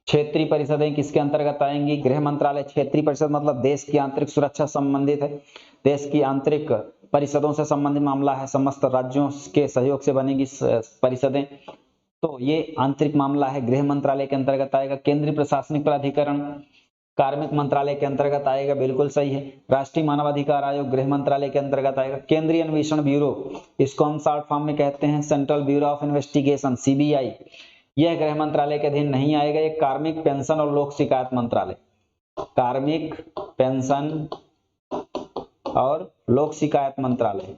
क्षेत्रीय परिषदें किसके अंतर्गत आएंगी? गृह मंत्रालय। क्षेत्रीय परिषद मतलब देश की आंतरिक सुरक्षा संबंधित है, देश की आंतरिक परिषदों से संबंधित मामला है, समस्त राज्यों के सहयोग से बनेगी परिषदें, तो ये आंतरिक मामला है, गृह मंत्रालय के अंतर्गत आएगा। केंद्रीय प्रशासनिक प्राधिकरण कार्मिक मंत्रालय के अंतर्गत आएगा, बिल्कुल सही है। राष्ट्रीय मानवाधिकार आयोग गृह मंत्रालय के अंतर्गत आएगा। केंद्रीय अन्वेषण ब्यूरो, इसको हम शॉर्ट फॉर्म में कहते हैं central bureau of investigation, CBI, यह गृह मंत्रालय के अधीन नहीं आएगा। ये कार्मिक पेंशन और लोक शिकायत मंत्रालय, कार्मिक पेंशन और लोक शिकायत मंत्रालय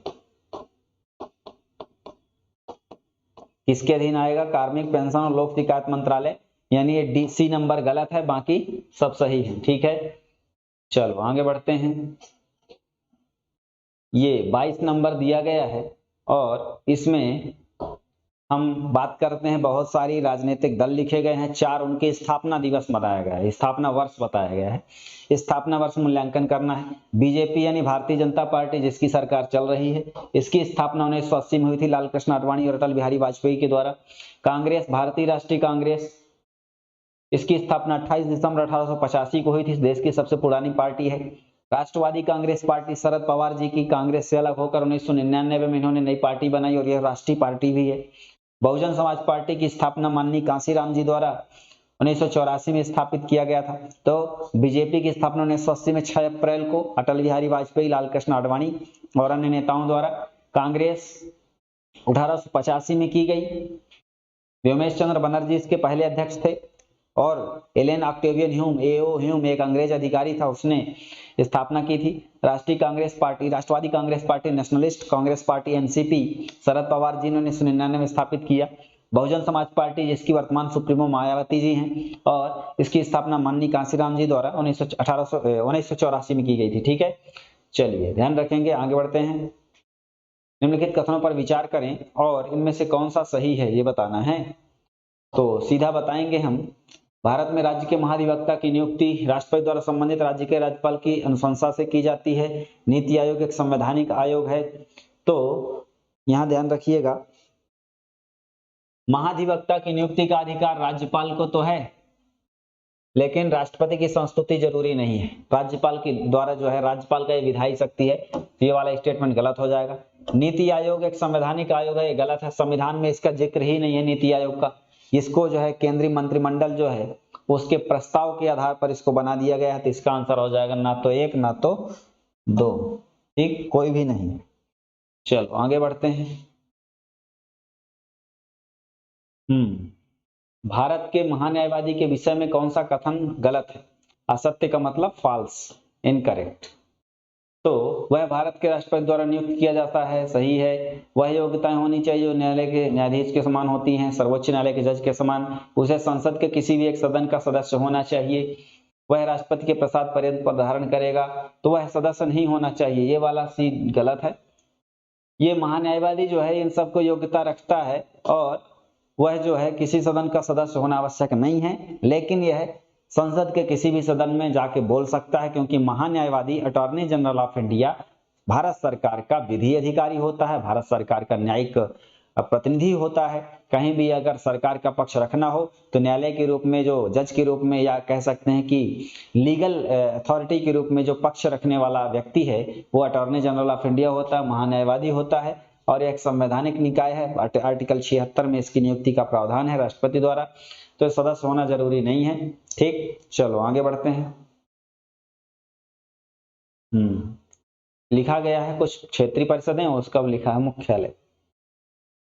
किसके अधीन आएगा? कार्मिक पेंशन और लोक शिकायत मंत्रालय। यानी ये डीसी नंबर गलत है, बाकी सब सही है, ठीक है। चलो आगे बढ़ते हैं। ये 22 नंबर दिया गया है और इसमें हम बात करते हैं, बहुत सारी राजनीतिक दल लिखे गए हैं, 4 उनके स्थापना दिवस बताया गया है, स्थापना वर्ष बताया गया है। स्थापना वर्ष मूल्यांकन करना है। बीजेपी यानी भारतीय जनता पार्टी जिसकी सरकार चल रही है, इसकी स्थापना 1980 में हुई थी लाल कृष्ण आडवाणी और अटल बिहारी वाजपेयी के द्वारा। कांग्रेस, भारतीय राष्ट्रीय कांग्रेस, इसकी स्थापना 28 दिसंबर 1885 को हुई थी। देश की सबसे पुरानी पार्टी है। राष्ट्रवादी कांग्रेस पार्टी शरद पवार जी की कांग्रेस से अलग होकर 1999 में इन्होंने नई पार्टी बनाई और यह राष्ट्रीय पार्टी भी है। बहुजन समाज पार्टी की स्थापना माननीय कांशीराम जी द्वारा 1984 में स्थापित किया गया था। तो बीजेपी की स्थापना 1980 में 6 अप्रैल को अटल बिहारी वाजपेयी, लाल कृष्ण आडवाणी और अन्य नेताओं द्वारा। कांग्रेस 1885 में की गई। व्योमेश चंद्र बनर्जी इसके पहले अध्यक्ष थे और Allan Octavian Hume, AO Hume, एक अंग्रेज अधिकारी था, उसने स्थापना की थी। राष्ट्रीय कांग्रेस पार्टी, राष्ट्रवादी Congress party, Nationalist Congress Party NCP Sharad Pawar ji ने 1999 में स्थापित किया। बहुजन समाज पार्टी जिसकी वर्तमान सुप्रीमो मायावती जी हैं और इसकी स्थापना माननीय कांशीराम जी द्वारा 1984 में की गई थी। ठीक है, चलिए ध्यान रखेंगे, आगे बढ़ते हैं। निम्नलिखित कथनों पर विचार करें और इनमें से कौन सा सही है ये बताना है। तो सीधा बताएंगे हम। भारत में राज्य के महाधिवक्ता की नियुक्ति राष्ट्रपति द्वारा संबंधित राज्य के राज्यपाल की अनुशंसा से की जाती है। नीति आयोग एक संवैधानिक आयोग है। तो यहां ध्यान रखिएगा, महाधिवक्ता की नियुक्ति का अधिकार राज्यपाल को तो है, लेकिन राष्ट्रपति की संस्तुति जरूरी नहीं है। राज्यपाल के द्वारा जो है, राज्यपाल का ये विधायी शक्ति है। ये वाला स्टेटमेंट गलत हो जाएगा। नीति आयोग एक संवैधानिक आयोग है, ये गलत है। संविधान में इसका जिक्र ही नहीं है नीति आयोग का। इसको जो है केंद्रीय मंत्रिमंडल जो है उसके प्रस्ताव के आधार पर इसको बना दिया गया है। तो इसका आंसर हो जाएगा ना तो 1 ना तो 2। ठीक, कोई भी नहीं। चलो आगे बढ़ते हैं। भारत के महान्यायवादी के विषय में कौन सा कथन गलत है? असत्य का मतलब फॉल्स, इनकरेक्ट। तो वह भारत के राष्ट्रपति द्वारा नियुक्त किया जाता है, सही है। वह योग्यताएं होनी चाहिए जो न्यायालय के न्यायाधीश के समान होती हैं, सर्वोच्च न्यायालय के जज के समान। उसे संसद के किसी भी एक सदन का सदस्य होना चाहिए। वह राष्ट्रपति के प्रसाद पद धारण करेगा। तो वह सदस्य नहीं होना चाहिए, ये वाला सी गलत है। ये महान्यायवादी जो है इन सबको योग्यता रखता है और वह जो है किसी सदन का सदस्य होना आवश्यक नहीं है, लेकिन यह संसद के किसी भी सदन में जाके बोल सकता है, क्योंकि महान्यायवादी attorney general of India Bharat सरकार का विधि अधिकारी होता है, भारत सरकार का न्यायिक प्रतिनिधि होता है। कहीं भी अगर सरकार का पक्ष रखना हो तो न्यायालय के रूप में, जो जज के रूप में, या कह सकते हैं कि लीगल अथॉरिटी के रूप में जो पक्ष रखने वाला व्यक्ति है वो अटॉर्नी जनरल ऑफ इंडिया होता है, महान्यायवादी होता है। और एक संवैधानिक निकाय है। आर्टिकल 76 में इसकी नियुक्ति का प्रावधान है राष्ट्रपति द्वारा। तो सदस्य होना जरूरी नहीं है। ठीक, चलो आगे बढ़ते हैं। लिखा गया है कुछ क्षेत्रीय परिषदें, उसका लिखा है मुख्यालय।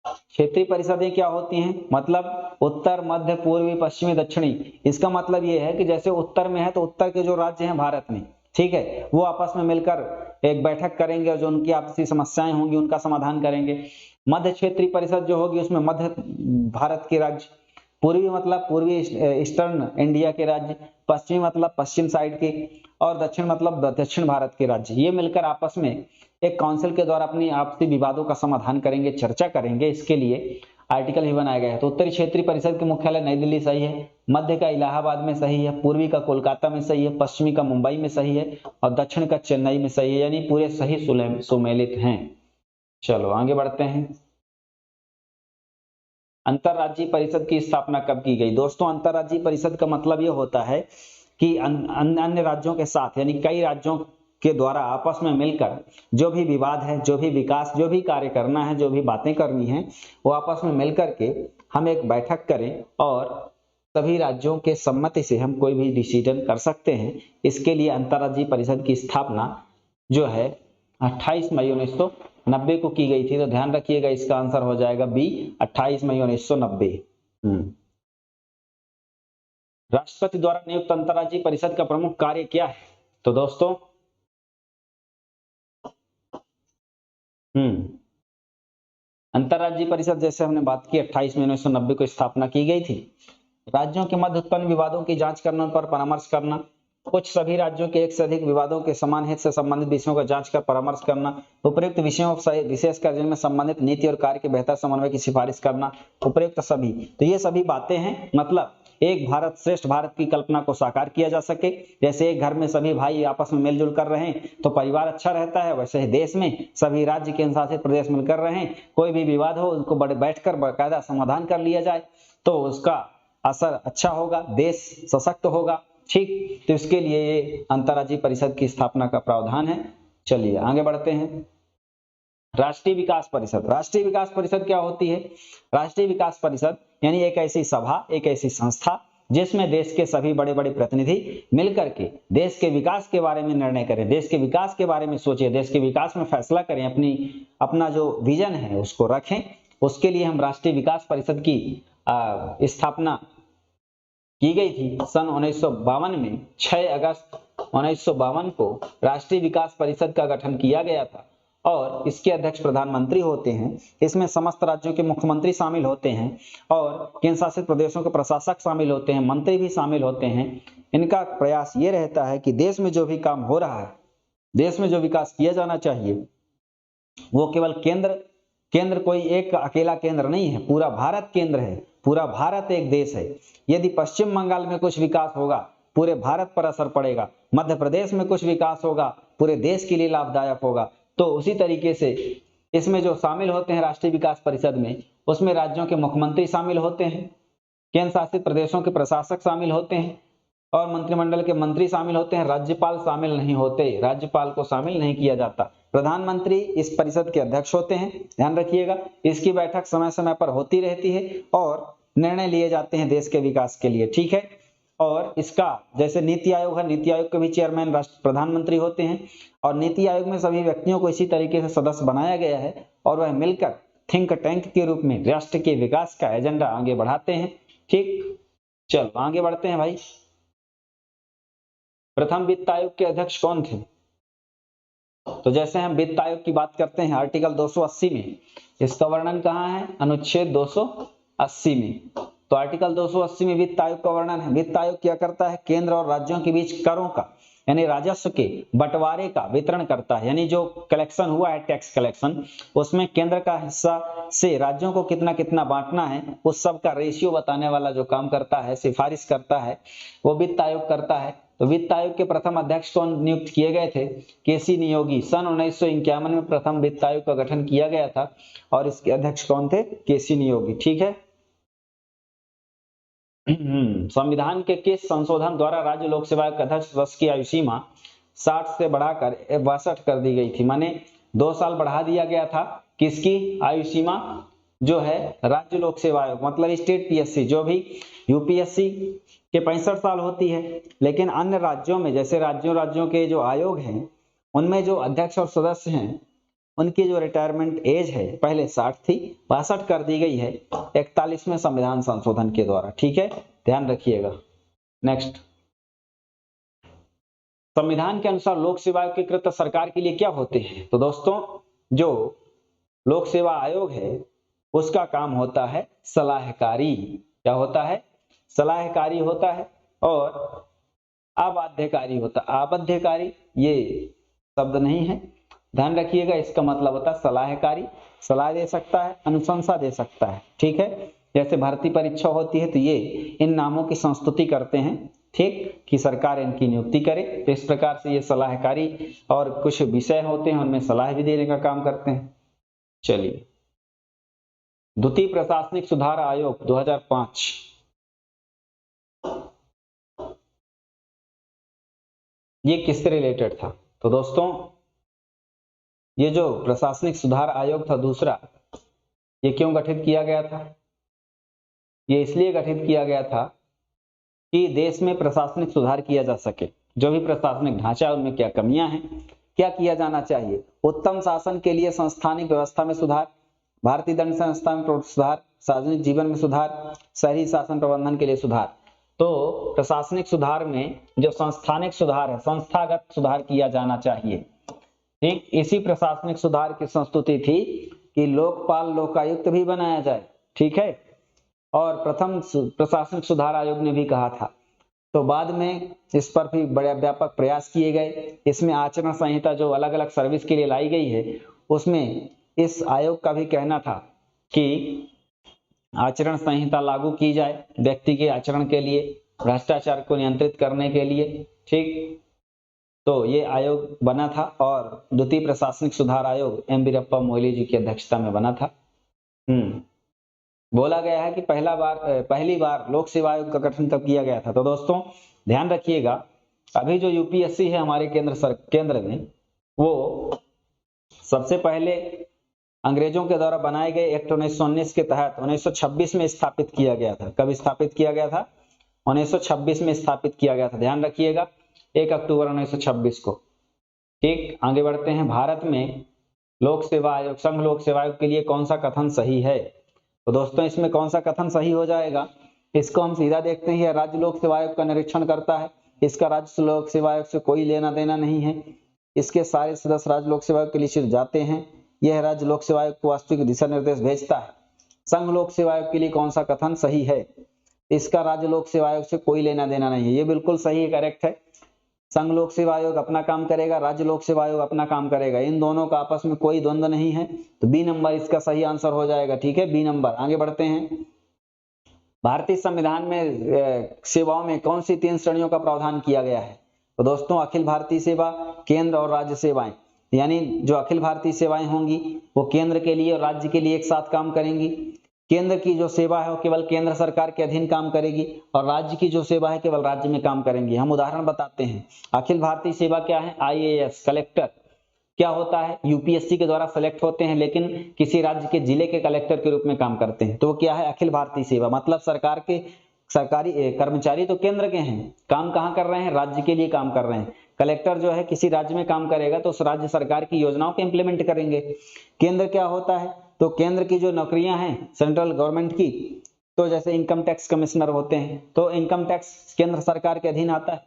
क्षेत्रीय परिषदें क्या होती हैं? मतलब उत्तर, मध्य, पूर्वी, पश्चिमी, दक्षिणी। इसका मतलब ये है कि जैसे उत्तर में है तो उत्तर के जो राज्य हैं भारत में, ठीक है, वो आपस में मिलकर एक बैठक करेंगे और जो उनकी आपसी समस्याएं होंगी उनका समाधान करेंगे। मध्य क्षेत्रीय परिषद जो होगी उसमें मध्य भारत के राज्य, पूर्वी मतलब पूर्वी ईस्टर्न इंडिया के राज्य, पश्चिमी मतलब पश्चिम साइड के, और दक्षिण मतलब दक्षिण भारत के राज्य, ये मिलकर आपस में एक काउंसिल के द्वारा अपनी आपसी विवादों का समाधान करेंगे, चर्चा करेंगे। इसके लिए आर्टिकल भी बनाया गया है। तो उत्तरी क्षेत्रीय परिषद के मुख्यालय नई दिल्ली सही है, मध्य का इलाहाबाद में सही है, पूर्वी का कोलकाता में सही है, पश्चिमी का मुंबई में सही है और दक्षिण का चेन्नई में सही है, यानी पूरे सही सुमेलित हैं। चलो आगे बढ़ते हैं। अंतरराज्यीय परिषद की स्थापना कब की गई? दोस्तों, अंतरराज्यीय परिषद का मतलब यह होता है कि अन्य राज्यों के साथ, यानी कई राज्यों के द्वारा आपस में मिलकर जो भी विवाद है, जो भी विकास, जो भी कार्य करना है, जो भी बातें करनी है, वो आपस में मिलकर के हम एक बैठक करें और सभी राज्यों के सम्मति से हम कोई भी डिसीजन कर सकते हैं। इसके लिए अंतरराज्यीय परिषद की स्थापना जो है 28 मई 1990 को की गई थी। तो ध्यान रखिएगा, इसका आंसर हो जाएगा बी, 28 मई 1990। राष्ट्रपति द्वारा नियुक्त अंतरराज्यीय परिषद का प्रमुख कार्य क्या है? तो दोस्तों अंतरराज्यीय परिषद, जैसे हमने बात की, 28 मई 1990 को स्थापना की गई थी। राज्यों के मध्य उत्पन्न विवादों की जांच करना, उन पर परामर्श करना, कुछ सभी राज्यों के एक से अधिक विवादों के समान हित से संबंधित विषयों का जांच कर परामर्श करना, उपयुक्त विषयों विशेषकर जिनमें संबंधित नीति और कार्य के बेहतर समन्वय की सिफारिश करना, उपयुक्त सभी। तो ये सभी बातें हैं, मतलब एक भारत श्रेष्ठ भारत की कल्पना को साकार किया जा सके। जैसे एक घर में सभी भाई आपस में मिलजुल कर रहें तो परिवार अच्छा रहता है, वैसे ही देश में सभी राज्य के अनुशासित प्रदेश मिलकर रहें, कोई भी विवाद हो उनको बैठकर बाकायदा समाधान कर लिया जाए, तो उसका असर अच्छा होगा, देश सशक्त होगा। ठीक, तो इसके लिए ये अंतर्राज्यीय परिषद की स्थापना का प्रावधान है। चलिए आगे बढ़ते हैं। राष्ट्रीय विकास परिषद। राष्ट्रीय विकास परिषद क्या होती है? राष्ट्रीय विकास परिषद यानी एक ऐसी सभा, एक ऐसी संस्था जिसमें देश के सभी बड़े बड़े प्रतिनिधि मिलकर के देश के विकास के बारे में निर्णय करें, देश के विकास के बारे में सोचे, देश के विकास में फैसला करें, अपना जो विजन है उसको रखें। उसके लिए हम राष्ट्रीय विकास परिषद की स्थापना की गई थी सन 1952 में। 6 अगस्त 1952 को राष्ट्रीय विकास परिषद का गठन किया गया था और इसके अध्यक्ष प्रधानमंत्री होते हैं। इसमें समस्त राज्यों के मुख्यमंत्री शामिल होते हैं और केंद्र शासित प्रदेशों के प्रशासक शामिल होते हैं, मंत्री भी शामिल होते हैं। इनका प्रयास ये रहता है कि देश में जो भी काम हो रहा है, देश में जो विकास किया जाना चाहिए, वो केवल केंद्र कोई एक अकेला केंद्र नहीं है, पूरा भारत केंद्र है, पूरा भारत एक देश है। यदि पश्चिम बंगाल में कुछ विकास होगा पूरे भारत पर असर पड़ेगा, मध्य प्रदेश में कुछ विकास होगा पूरे देश के लिए लाभदायक होगा। तो उसी तरीके से इसमें जो शामिल होते हैं राष्ट्रीय विकास परिषद में, उसमें राज्यों के मुख्यमंत्री शामिल होते हैं, केंद्र शासित प्रदेशों के प्रशासक शामिल होते हैं और मंत्रिमंडल के मंत्री शामिल होते हैं। राज्यपाल शामिल नहीं होते, राज्यपाल को शामिल नहीं किया जाता। प्रधानमंत्री इस परिषद के अध्यक्ष होते हैं, ध्यान रखिएगा। इसकी बैठक समय समय पर होती रहती है और निर्णय लिए जाते हैं देश के विकास के लिए, ठीक है। और इसका जैसे नीति आयोग है, नीति आयोग के भी चेयरमैन प्रधानमंत्री होते हैं और नीति आयोग में सभी व्यक्तियों को इसी तरीके से सदस्य बनाया गया है और वह मिलकर थिंक टैंक के रूप में राष्ट्र के विकास का एजेंडा आगे बढ़ाते हैं। ठीक, चलो आगे बढ़ते हैं भाई। प्रथम वित्त आयोग के अध्यक्ष कौन थे? तो जैसे हम वित्त आयोग की बात करते हैं आर्टिकल 280 में, इसका वर्णन कहाँ है? अनुच्छेद 280 में। तो आर्टिकल 280 में वित्त आयोग का वर्णन है। वित्त आयोग क्या करता है? केंद्र और राज्यों के बीच करों का यानी राजस्व के बंटवारे का वितरण करता है। यानी जो कलेक्शन हुआ है, टैक्स कलेक्शन, उसमें केंद्र का हिस्सा से राज्यों को कितना कितना बांटना है, उस सब का रेशियो बताने वाला जो काम करता है, सिफारिश करता है, वो वित्त आयोग करता है। तो वित्त आयोग के प्रथम अध्यक्ष कौन नियुक्त किए गए थे? केसी नियोगी। सन 1951 में प्रथम वित्त आयोग का गठन किया गया था और इसके अध्यक्ष कौन थे? केसी नियोगी, ठीक है। संविधान के किस संशोधन द्वारा राज्य लोक सेवा आयोग के अध्यक्ष वर्ष की आयु सीमा 60 से बढ़ाकर 62 कर दी गई थी? माने 2 साल बढ़ा दिया गया था। किसकी आयु सीमा? जो है राज्य लोक सेवा आयोग, मतलब स्टेट पीएससी। जो भी यूपीएससी के 65 साल होती है, लेकिन अन्य राज्यों में जैसे राज्यों के जो आयोग हैं उनमें जो अध्यक्ष और सदस्य हैं उनकी जो रिटायरमेंट एज है पहले 60 थी, 62 कर दी गई है 41वें संविधान संशोधन के द्वारा, ठीक है, ध्यान रखिएगा। नेक्स्ट, संविधान के अनुसार लोक सेवा आयोग के कृत्य सरकार के लिए क्या होते हैं? तो दोस्तों जो लोक सेवा आयोग है उसका काम होता है सलाहकारी। क्या होता है? सलाहकारी होता है और अबाध्यकारी होता है। अबाध्यकारी ये शब्द नहीं है, ध्यान रखिएगा। इसका मतलब होता है सलाहकारी, सलाह दे सकता है, अनुशंसा दे सकता है, ठीक है। जैसे भर्ती परीक्षा होती है तो ये इन नामों की संस्तुति करते हैं, ठीक, कि सरकार इनकी नियुक्ति करे। तो इस प्रकार से ये सलाहकारी और कुछ विषय होते हैं उनमें सलाह भी देने का काम करते हैं। चलिए, द्वितीय प्रशासनिक सुधार आयोग 2005, ये किससे रिलेटेड था? तो दोस्तों ये जो प्रशासनिक सुधार आयोग था दूसरा, ये क्यों गठित किया गया था? ये इसलिए गठित किया गया था कि देश में प्रशासनिक सुधार किया जा सके। जो भी प्रशासनिक ढांचा है उनमें क्या कमियां हैं, क्या किया जाना चाहिए। उत्तम शासन के लिए संस्थानिक व्यवस्था में सुधार, भारतीय दंड संस्था में सुधार, सार्वजनिक जीवन में सुधार, शहरी शासन प्रबंधन के लिए सुधार। तो प्रशासनिक सुधार में जो संस्थानिक सुधार है, संस्थागत सुधार किया जाना चाहिए, ठीक। इसी प्रशासनिक सुधार की संस्तुति थी कि लोकपाल लोकायुक्त भी बनाया जाए, ठीक है। और प्रथम प्रशासनिक सुधार आयोग ने भी कहा था। तो बाद में इस पर भी बड़े व्यापक प्रयास किए गए। इसमें आचरण संहिता जो अलग अलग सर्विस के लिए लाई गई है, उसमें इस आयोग का भी कहना था कि आचरण संहिता लागू की जाए व्यक्ति के आचरण के लिए, भ्रष्टाचार को नियंत्रित करने के लिए, ठीक। तो ये आयोग बना था और द्वितीय प्रशासनिक सुधार आयोग एम वीरप्पा मोइली जी की अध्यक्षता में बना था। बोला गया है कि पहली बार लोक सेवा आयोग का गठन कब किया गया था। तो दोस्तों ध्यान रखिएगा, अभी जो यूपीएससी है हमारे केंद्र में, वो सबसे पहले अंग्रेजों के द्वारा बनाए गए एक्ट 1919 के तहत 1926 में स्थापित किया गया था। कब स्थापित किया गया था? 1926 में स्थापित किया गया था, ध्यान रखिएगा, 1 अक्टूबर 1926 को। ठीक, आगे बढ़ते हैं। भारत में लोक सेवा आयोग, संघ लोक सेवा आयोग के लिए कौन सा कथन सही है? तो दोस्तों इसमें कौन सा कथन सही हो जाएगा, इसको हम सीधा देखते हैं। राज्य लोक सेवा आयोग का निरीक्षण करता है, इसका राज्य लोक सेवा आयोग से कोई लेना देना नहीं है, इसके सारे सदस्य राज्य लोक सेवा आयोग के लिए सिर्फ जाते हैं, यह राज्य लोक सेवा आयोग को वास्तविक दिशा निर्देश भेजता है। संघ लोक सेवा आयोग के लिए कौन सा कथन सही है? इसका राज्य लोक सेवा आयोग से कोई लेना देना नहीं है, ये बिल्कुल सही करेक्ट है। संघ लोक सेवा आयोग अपना काम करेगा, राज्य लोक सेवा आयोग अपना काम करेगा, इन दोनों का आपस में कोई द्वंद्व नहीं है, तो बी नंबर इसका सही आंसर हो जाएगा। ठीक है, बी नंबर। आगे बढ़ते हैं। भारतीय संविधान में सेवाओं में कौन सी 3 श्रेणियों का प्रावधान किया गया है? तो दोस्तों अखिल भारतीय सेवा, केंद्र और राज्य सेवाएं, यानी जो अखिल भारतीय सेवाएं होंगी वो केंद्र के लिए और राज्य के लिए एक साथ काम करेंगी। केंद्र की जो सेवा है वो केवल केंद्र सरकार के अधीन काम करेगी और राज्य की जो सेवा है केवल राज्य में काम करेंगी। हम उदाहरण बताते हैं। अखिल भारतीय सेवा क्या है? आईएएस कलेक्टर क्या होता है? यूपीएससी के द्वारा सेलेक्ट होते हैं लेकिन किसी राज्य के जिले के कलेक्टर के रूप में काम करते हैं, तो वो क्या है? अखिल भारतीय सेवा। मतलब सरकारी कर्मचारी तो केंद्र के हैं, काम कहाँ कर रहे हैं? राज्य के लिए काम कर रहे हैं। कलेक्टर जो है किसी राज्य में काम करेगा तो उस राज्य सरकार की योजनाओं को इंप्लीमेंट करेंगे। केंद्र क्या होता है? तो केंद्र की जो नौकरियां हैं सेंट्रल गवर्नमेंट की, तो जैसे इनकम टैक्स कमिश्नर होते हैं, तो इनकम टैक्स केंद्र सरकार के अधीन आता है,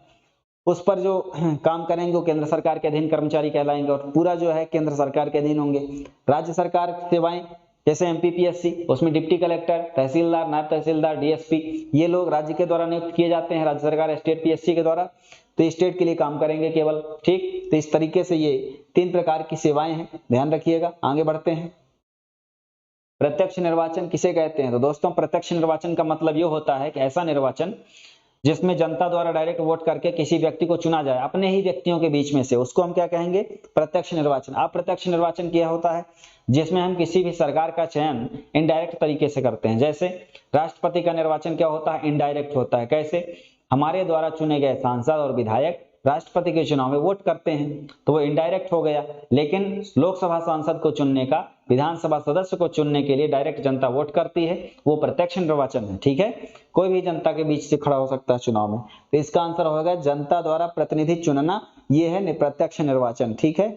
उस पर जो काम करेंगे वो केंद्र सरकार के अधीन कर्मचारी कहलाएंगे और पूरा जो है केंद्र सरकार के अधीन होंगे। राज्य सरकार सेवाएं जैसे एमपीपीएससी, उसमें डिप्टी कलेक्टर, तहसीलदार, नायब तहसीलदार, डीएसपी, ये लोग राज्य के द्वारा नियुक्त किए जाते हैं, राज्य सरकार स्टेट पीएससी के द्वारा, तो स्टेट के लिए काम करेंगे केवल। ठीक, तो इस तरीके से ये 3 प्रकार की सेवाएं हैं, ध्यान रखिएगा। आगे बढ़ते हैं। प्रत्यक्ष निर्वाचन किसे कहते हैं? तो दोस्तों प्रत्यक्ष निर्वाचन का मतलब ये होता है कि ऐसा निर्वाचन जिसमें जनता द्वारा डायरेक्ट वोट करके किसी व्यक्ति को चुना जाए अपने ही व्यक्तियों के बीच में से, उसको हम क्या कहेंगे? प्रत्यक्ष निर्वाचन। अप्रत्यक्ष निर्वाचन क्या होता है? जिसमें हम किसी भी सरकार का चयन इनडायरेक्ट तरीके से करते हैं। जैसे राष्ट्रपति का निर्वाचन क्या होता है? इनडायरेक्ट होता है। कैसे? हमारे द्वारा चुने गए सांसद और विधायक राष्ट्रपति के चुनाव में वोट करते हैं, तो वो इनडायरेक्ट हो गया। लेकिन लोकसभा सांसद को चुनने का, विधानसभा सदस्य को चुनने के लिए डायरेक्ट जनता वोट करती है, वो प्रत्यक्ष निर्वाचन है। ठीक है, कोई भी जनता के बीच से खड़ा हो सकता है चुनाव में, तो इसका आंसर होगा जनता द्वारा प्रतिनिधि चुनना, ये है प्रत्यक्ष निर्वाचन। ठीक है।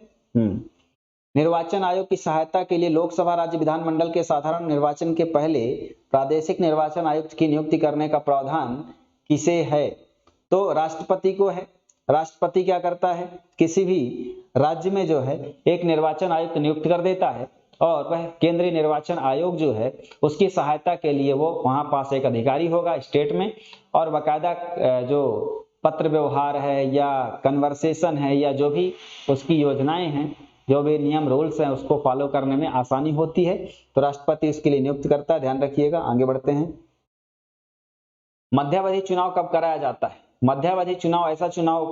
निर्वाचन आयोग की सहायता के लिए लोकसभा, राज्य विधानमंडल के साधारण निर्वाचन के पहले प्रादेशिक निर्वाचन आयुक्त की नियुक्ति करने का प्रावधान किसे है? तो राष्ट्रपति को है। राष्ट्रपति क्या करता है? किसी भी राज्य में जो है एक निर्वाचन आयुक्त नियुक्त कर देता है और वह केंद्रीय निर्वाचन आयोग जो है उसकी सहायता के लिए वो वहां पास एक अधिकारी होगा स्टेट में, और बाकायदा जो पत्र व्यवहार है या कन्वर्सेशन है या जो भी उसकी योजनाएं हैं, जो भी नियम रूल्स हैं, उसको फॉलो करने में आसानी होती है, तो राष्ट्रपति उसके लिए नियुक्त करता है। ध्यान रखिएगा। आगे बढ़ते हैं। मध्यावधि चुनाव कब कराया जाता है? मध्यावधि चुनाव ऐसा चुनाव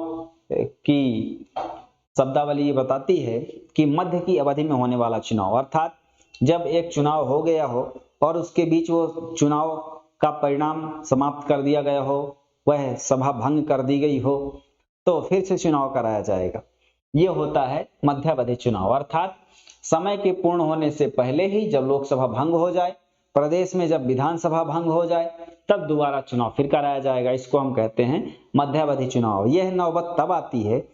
की शब्दावली बताती है कि मध्य की अवधि में होने वाला चुनाव, अर्थात जब एक चुनाव हो गया हो और उसके बीच वो चुनाव का परिणाम समाप्त कर दिया गया हो, वह सभा भंग कर दी गई हो, तो फिर से चुनाव कराया जाएगा। ये होता है मध्यावधि चुनाव, अर्थात समय के पूर्ण होने से पहले ही जब लोकसभा भंग हो जाए, प्रदेश में जब विधानसभा भंग हो जाए, तब दोबारा चुनाव फिर कराया जाएगा। इसको हम कहते हैं मध्यावधि चुनाव। यह नौबत तब आती है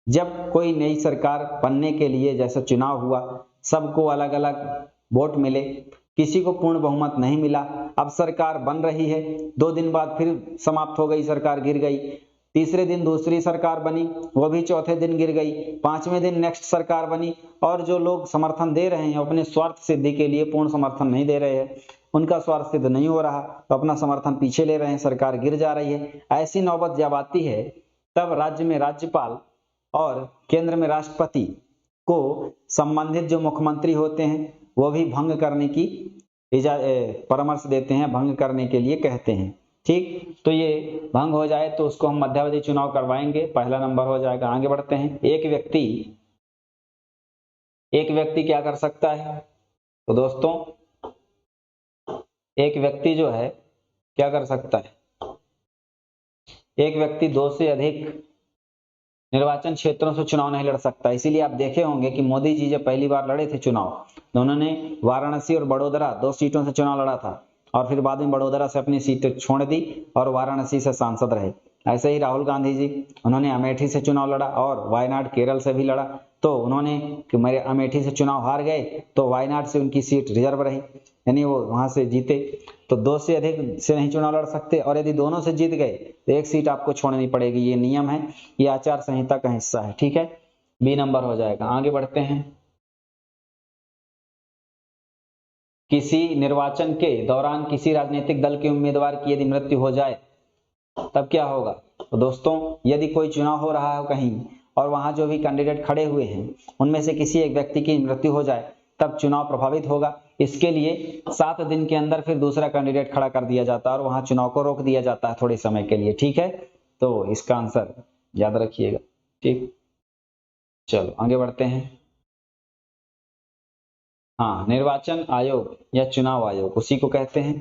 जब कोई नई सरकार बनने के लिए, जैसे चुनाव हुआ, सबको अलग अलग वोट मिले, किसी को पूर्ण बहुमत नहीं मिला, अब सरकार बन रही है, 2 दिन बाद फिर समाप्त हो गई, सरकार गिर गई, तीसरे दिन दूसरी सरकार बनी, वो भी चौथे दिन गिर गई, 5वें दिन नेक्स्ट सरकार बनी, और जो लोग समर्थन दे रहे हैं अपने स्वार्थ सिद्धि के लिए, पूर्ण समर्थन नहीं दे रहे हैं, उनका स्वार्थ सिद्ध नहीं हो रहा तो अपना समर्थन पीछे ले रहे हैं, सरकार गिर जा रही है। ऐसी नौबत जब आती है तब राज्य में राज्यपाल और केंद्र में राष्ट्रपति को संबंधित जो मुख्यमंत्री होते हैं वो भी भंग करने की परामर्श देते हैं, भंग करने के लिए कहते हैं। ठीक, तो ये भंग हो जाए तो उसको हम मध्यावधि चुनाव करवाएंगे, पहला नंबर हो जाएगा। आगे बढ़ते हैं। एक व्यक्ति क्या कर सकता है? तो दोस्तों एक व्यक्ति जो है क्या कर सकता है, एक व्यक्ति 2 से अधिक निर्वाचन क्षेत्रों से चुनाव नहीं लड़ सकता। इसीलिए आप देखे होंगे कि मोदी जी जब पहली बार लड़े थे चुनाव, तो उन्होंने वाराणसी और बड़ोदरा 2 सीटों से चुनाव लड़ा था और फिर बाद में बड़ोदरा से अपनी सीट छोड़ दी और वाराणसी से सांसद रहे। ऐसे ही राहुल गांधी जी, उन्होंने अमेठी से चुनाव लड़ा और वायनाड केरल से भी लड़ा, तो उन्होंने कि मेरे अमेठी से चुनाव हार गए तो वायनाड से उनकी सीट रिजर्व रही, यानी वो वहां से जीते। तो 2 से अधिक से नहीं चुनाव लड़ सकते, और यदि दोनों से जीत गए तो एक सीट आपको छोड़नी पड़ेगी। ये नियम है, ये आचार संहिता का हिस्सा है। ठीक है, बी नंबर हो जाएगा। आगे बढ़ते हैं। किसी निर्वाचन के दौरान किसी राजनीतिक दल के उम्मीदवार की यदि मृत्यु हो जाए तब क्या होगा? तो दोस्तों, यदि कोई चुनाव हो रहा है कहीं और वहां जो भी कैंडिडेट खड़े हुए हैं उनमें से किसी एक व्यक्ति की मृत्यु हो जाए तब चुनाव प्रभावित होगा। इसके लिए 7 दिन के अंदर फिर दूसरा कैंडिडेट खड़ा कर दिया जाता है और वहां चुनाव को रोक दिया जाता है थोड़े समय के लिए। ठीक है, तो इसका आंसर याद रखिएगा। ठीक, चलो आगे बढ़ते हैं। हाँ, निर्वाचन आयोग या चुनाव आयोग उसी को कहते हैं।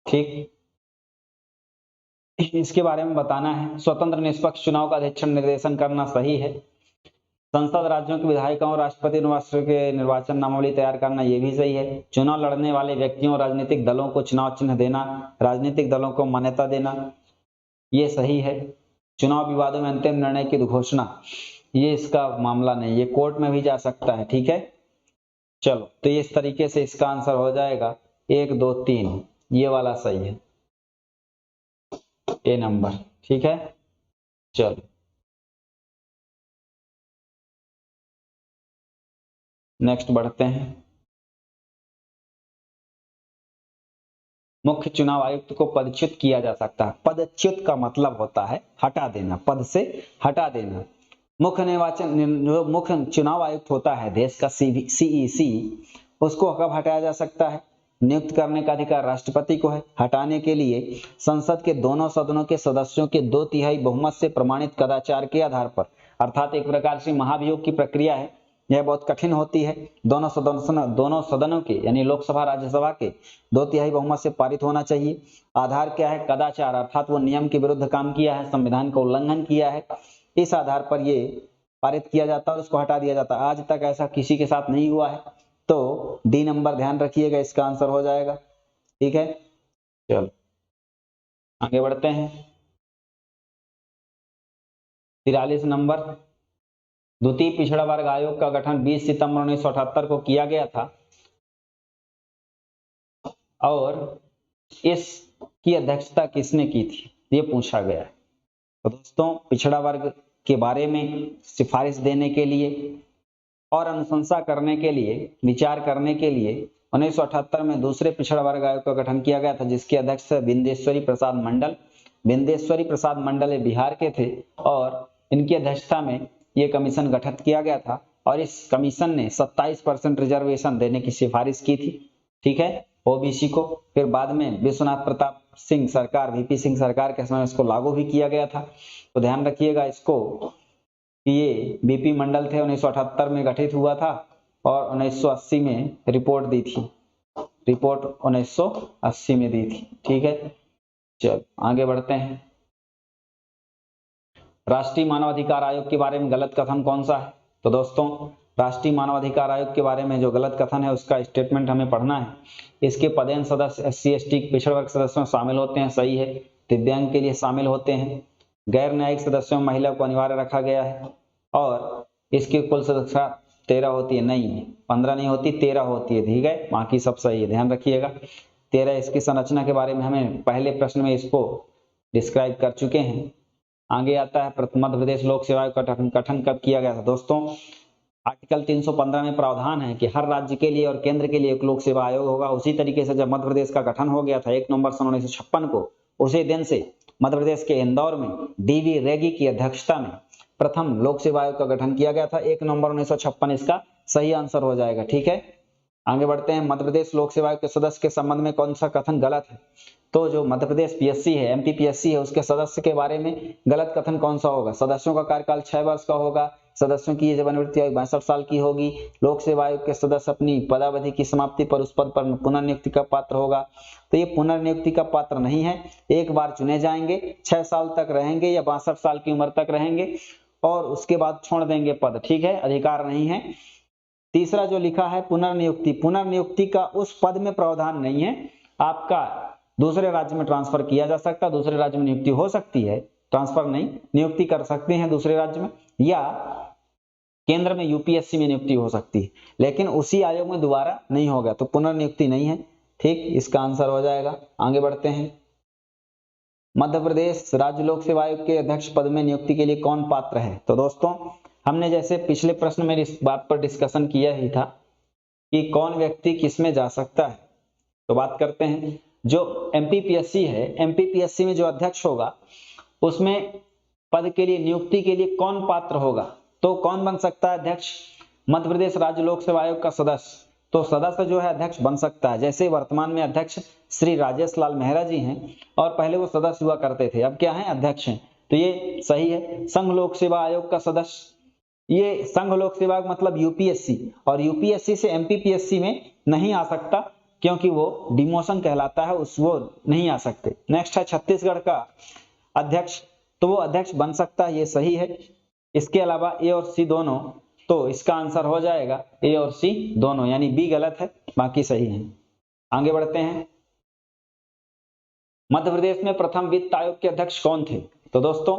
ठीक, इसके बारे में बताना है। स्वतंत्र निष्पक्ष चुनाव का अधीक्षण निर्देशन करना सही है। संसद राज्यों के विधायकों और राष्ट्रपति के निर्वाचन नामावली तैयार करना ये भी सही है। चुनाव लड़ने वाले व्यक्तियों और राजनीतिक दलों को चुनाव चिन्ह देना, राजनीतिक दलों को मान्यता देना, ये सही है। चुनाव विवादों में अंतिम निर्णय की घोषणा, ये इसका मामला नहीं, ये कोर्ट में भी जा सकता है। ठीक है, चलो तो इस तरीके से इसका आंसर हो जाएगा 1 2 3, ये वाला सही है, ए नंबर। ठीक है, चलो नेक्स्ट बढ़ते हैं। मुख्य चुनाव आयुक्त को पदच्युत किया जा सकता है। पदच्युत का मतलब होता है हटा देना, पद से हटा देना। मुख्य निर्वाचन जो मुख्य चुनाव आयुक्त होता है देश का, सीईसी, उसको कब हटाया जा सकता है? नियुक्त करने का अधिकार राष्ट्रपति को है। हटाने के लिए संसद के दोनों सदनों के सदस्यों के 2/3 बहुमत से प्रमाणित कदाचार के आधार पर, अर्थात एक प्रकार से महाभियोग की प्रक्रिया है। यह बहुत कठिन होती है। दोनों सदनों के यानी लोकसभा राज्यसभा के 2/3 बहुमत से पारित होना चाहिए। आधार क्या है? कदाचार, अर्थात वो नियम के विरुद्ध काम किया है, संविधान का उल्लंघन किया है, इस आधार पर ये पारित किया जाता है और उसको हटा दिया जाता है। आज तक ऐसा किसी के साथ नहीं हुआ है, तो डी नंबर ध्यान रखिएगा, इसका आंसर हो जाएगा। ठीक है, चलो आगे बढ़ते हैं। 43 नंबर, द्वितीय पिछड़ा वर्ग आयोग का गठन 20 सितंबर 1978 को किया गया था और इसकी अध्यक्षता किसने की थी, ये पूछा गया है। तो दोस्तों, पिछड़ा वर्ग के बारे में सिफारिश देने के लिए और अनुशंसा करने के लिए, विचार करने के लिए 1978 में दूसरे पिछड़ा वर्ग आयोग का गठन किया गया था, जिसके अध्यक्ष बिंदेश्वरी प्रसाद मंडल। बिंदेश्वरी प्रसाद मंडल बिहार के थे और इनकी अध्यक्षता में यह कमीशन गठित किया गया था और इस कमीशन ने 27% रिजर्वेशन देने की सिफारिश की थी। ठीक है, ओबीसी को। फिर बाद में विश्वनाथ प्रताप सिंह सरकार, वीपी सिंह सरकार के समय इसको लागू भी किया गया था। तो ध्यान रखिएगा इसको कि ये बीपी मंडल थे, 1978 में गठित हुआ था और 1980 में रिपोर्ट दी थी, रिपोर्ट 1980 में दी थी। ठीक है, चलो आगे बढ़ते हैं। राष्ट्रीय मानवाधिकार आयोग के बारे में गलत कथन कौन सा है? तो दोस्तों, राष्ट्रीय मानवाधिकार आयोग के बारे में जो गलत कथन है उसका स्टेटमेंट हमें पढ़ना है। इसके पदेन सदस्य SC ST पिछड़ा वर्ग सदस्यों में शामिल होते हैं, सही है। दिव्यांग के लिए शामिल होते हैं। गैर न्यायिक सदस्यों में महिला को अनिवार्य रखा गया है और इसकी कुल सदस्यता 13 होती है, नहीं 15 नहीं होती, 13 होती है। ठीक है, बाकी सब सही है, ध्यान रखिएगा 13। इसकी संरचना के बारे में हमें पहले प्रश्न में इसको डिस्क्राइब कर चुके हैं। आगे आता है मध्य प्रदेश लोक सेवा आयोग का गठन कब किया गया था? दोस्तों, आर्टिकल 315 में प्रावधान है कि हर राज्य के लिए और केंद्र के लिए एक लोक सेवा आयोग होगा। उसी तरीके से जब मध्य प्रदेश का गठन हो गया था 1 नवंबर 1956 को, उसी दिन से मध्य प्रदेश के इंदौर में DV रेगी की अध्यक्षता में प्रथम लोक सेवा आयोग का गठन किया गया था। 1 नवंबर 1956 इसका सही आंसर हो जाएगा। ठीक है, आगे बढ़ते हैं। मध्य प्रदेश लोक सेवा आयोग के सदस्य के संबंध में कौन सा कथन गलत है? तो जो मध्य प्रदेश PSC है, MP PSC है, उसके सदस्य के बारे में गलत कथन कौन सा होगा? सदस्यों का कार्यकाल 6 वर्ष का होगा सदस्यों की ये सेवानिवृत्ति आयु 62 साल की होगी। लोक सेवा आयोग के सदस्य अपनी पदावधि की समाप्ति पर उस पद पर पुनर्नियुक्ति का पात्र होगा। तो ये पुनर्नियुक्ति का पात्र नहीं है, एक बार चुने जाएंगे, 6 साल तक रहेंगे या 62 साल की उम्र तक रहेंगे और उसके बाद छोड़ देंगे पद, ठीक है, अधिकार नहीं है। तीसरा जो लिखा है पुनर्नियुक्ति, पुनर्नियुक्ति का उस पद में प्रावधान नहीं है, आपका दूसरे राज्य में ट्रांसफर किया जा सकता है, दूसरे राज्य में नियुक्ति हो सकती है, ट्रांसफर नहीं, नियुक्ति कर सकते हैं दूसरे राज्य में, या केंद्र में यूपीएससी में नियुक्ति हो सकती है, लेकिन उसी आयोग में दोबारा नहीं होगा, तो पुनर्नियुक्ति नहीं है। ठीक, इसका आंसर हो जाएगा। आगे बढ़ते हैं। मध्य प्रदेश राज्य लोक सेवा आयोग के अध्यक्ष पद में नियुक्ति के लिए कौन पात्र है? तो दोस्तों हमने जैसे पिछले प्रश्न में इस बात पर डिस्कशन किया ही था कि कौन व्यक्ति किस में जा सकता है, तो बात करते हैं। जो एमपीपीएससी है, एमपीपीएससी में जो अध्यक्ष होगा उसमें पद के लिए नियुक्ति के लिए कौन पात्र होगा? तो कौन बन सकता है अध्यक्ष? मध्य प्रदेश राज्य लोक सेवा आयोग का सदस्य, तो सदस्य जो है अध्यक्ष बन सकता है। जैसे वर्तमान में अध्यक्ष श्री राजेश लाल मेहरा जी हैं और पहले वो सदस्य हुआ करते थे, अब क्या है, अध्यक्ष हैं, तो ये सही है। संघ लोक सेवा आयोग का सदस्य, ये संघ लोक सेवा मतलब यूपीएससी, और यूपीएससी से एमपीपीएससी में नहीं आ सकता क्योंकि वो डिमोशन कहलाता है, उस वो नहीं आ सकते। नेक्स्ट है छत्तीसगढ़ का अध्यक्ष, तो वो अध्यक्ष बन सकता है, ये सही है। इसके अलावा ए और सी दोनों, तो इसका आंसर हो जाएगा ए और सी दोनों, यानी बी गलत है, बाकी सही है। आगे बढ़ते हैं। मध्य प्रदेश में प्रथम वित्त आयोग के अध्यक्ष कौन थे? तो दोस्तों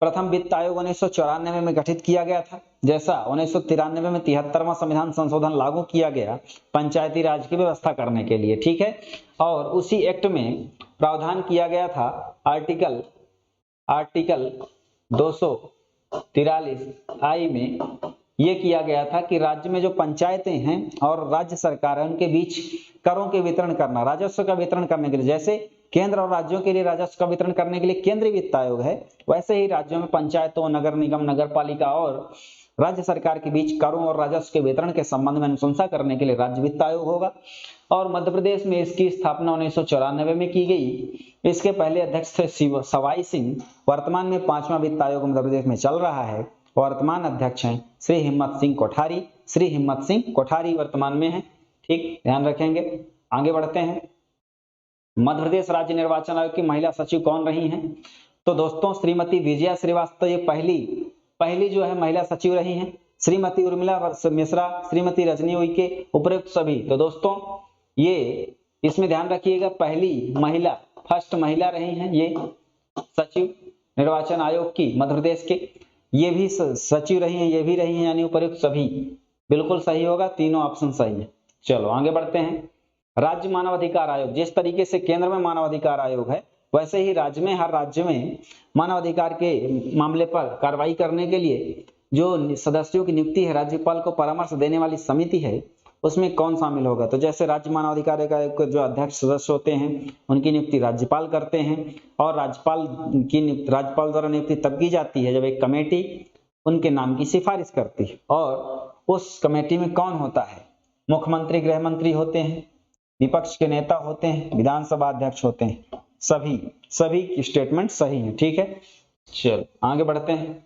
प्रथम वित्त आयोग 1994 में गठित किया गया था, जैसा 1993 में 73वां संविधान संशोधन लागू किया गया पंचायती राज की व्यवस्था करने के लिए, ठीक है। और उसी एक्ट में प्रावधान किया गया था आर्टिकल 243 आई में यह किया गया था कि राज्य में जो पंचायतें हैं और राज्य सरकार है उनके बीच करों के वितरण करना, राजस्व का वितरण करने के लिए, जैसे केंद्र और राज्यों के लिए राजस्व का वितरण करने के लिए केंद्रीय वित्त आयोग है, वैसे ही राज्यों में पंचायतों, नगर निगम, नगर पालिका और राज्य सरकार के बीच करों और राजस्व के वितरण के संबंध में अनुशंसा करने के लिए राज्य वित्त आयोग होगा। और मध्य प्रदेश में इसकी स्थापना 1994 में की गई। इसके पहले अध्यक्ष थे सवाई सिंह। वर्तमान में 5वां वित्त आयोग मध्य प्रदेश में चल रहा है। वर्तमान अध्यक्ष हैं श्री हिम्मत सिंह कोठारी। श्री हिम्मत सिंह कोठारी वर्तमान में है, ठीक, ध्यान रखेंगे। आगे बढ़ते हैं। मध्य प्रदेश राज्य निर्वाचन आयोग की महिला सचिव कौन रही हैं? तो दोस्तों श्रीमती विजया श्रीवास्तव ये पहली जो है महिला सचिव रही हैं। श्रीमती उर्मिला मिश्रा, श्रीमती रजनी उइके, उपरोक्त सभी। तो दोस्तों ये इसमें ध्यान रखिएगा, पहली महिला, फर्स्ट महिला रही हैं ये सचिव निर्वाचन आयोग की मध्य प्रदेश के। ये भी सचिव रही हैं, ये भी रही हैं, यानी उपरोक्त सभी बिल्कुल सही होगा, तीनों ऑप्शन सही है। चलो आगे बढ़ते हैं। राज्य मानवाधिकार आयोग, जिस तरीके से केंद्र में मानवाधिकार आयोग है वैसे ही राज्य में, हर राज्य में मानवाधिकार के मामले पर कार्रवाई करने के लिए जो सदस्यों की नियुक्ति है, राज्यपाल को परामर्श देने वाली समिति है, उसमें कौन शामिल होगा? तो जैसे राज्य मानवाधिकार आयोग के जो अध्यक्ष सदस्य होते हैं उनकी नियुक्ति राज्यपाल करते हैं, और राज्यपाल द्वारा नियुक्ति तब की जाती है जब एक कमेटी उनके नाम की सिफारिश करती है। और उस कमेटी में कौन होता है? मुख्यमंत्री, गृह मंत्री होते हैं, विपक्ष के नेता होते हैं, विधानसभा अध्यक्ष होते हैं। सभी की स्टेटमेंट सही है, ठीक है। चलो आगे बढ़ते हैं।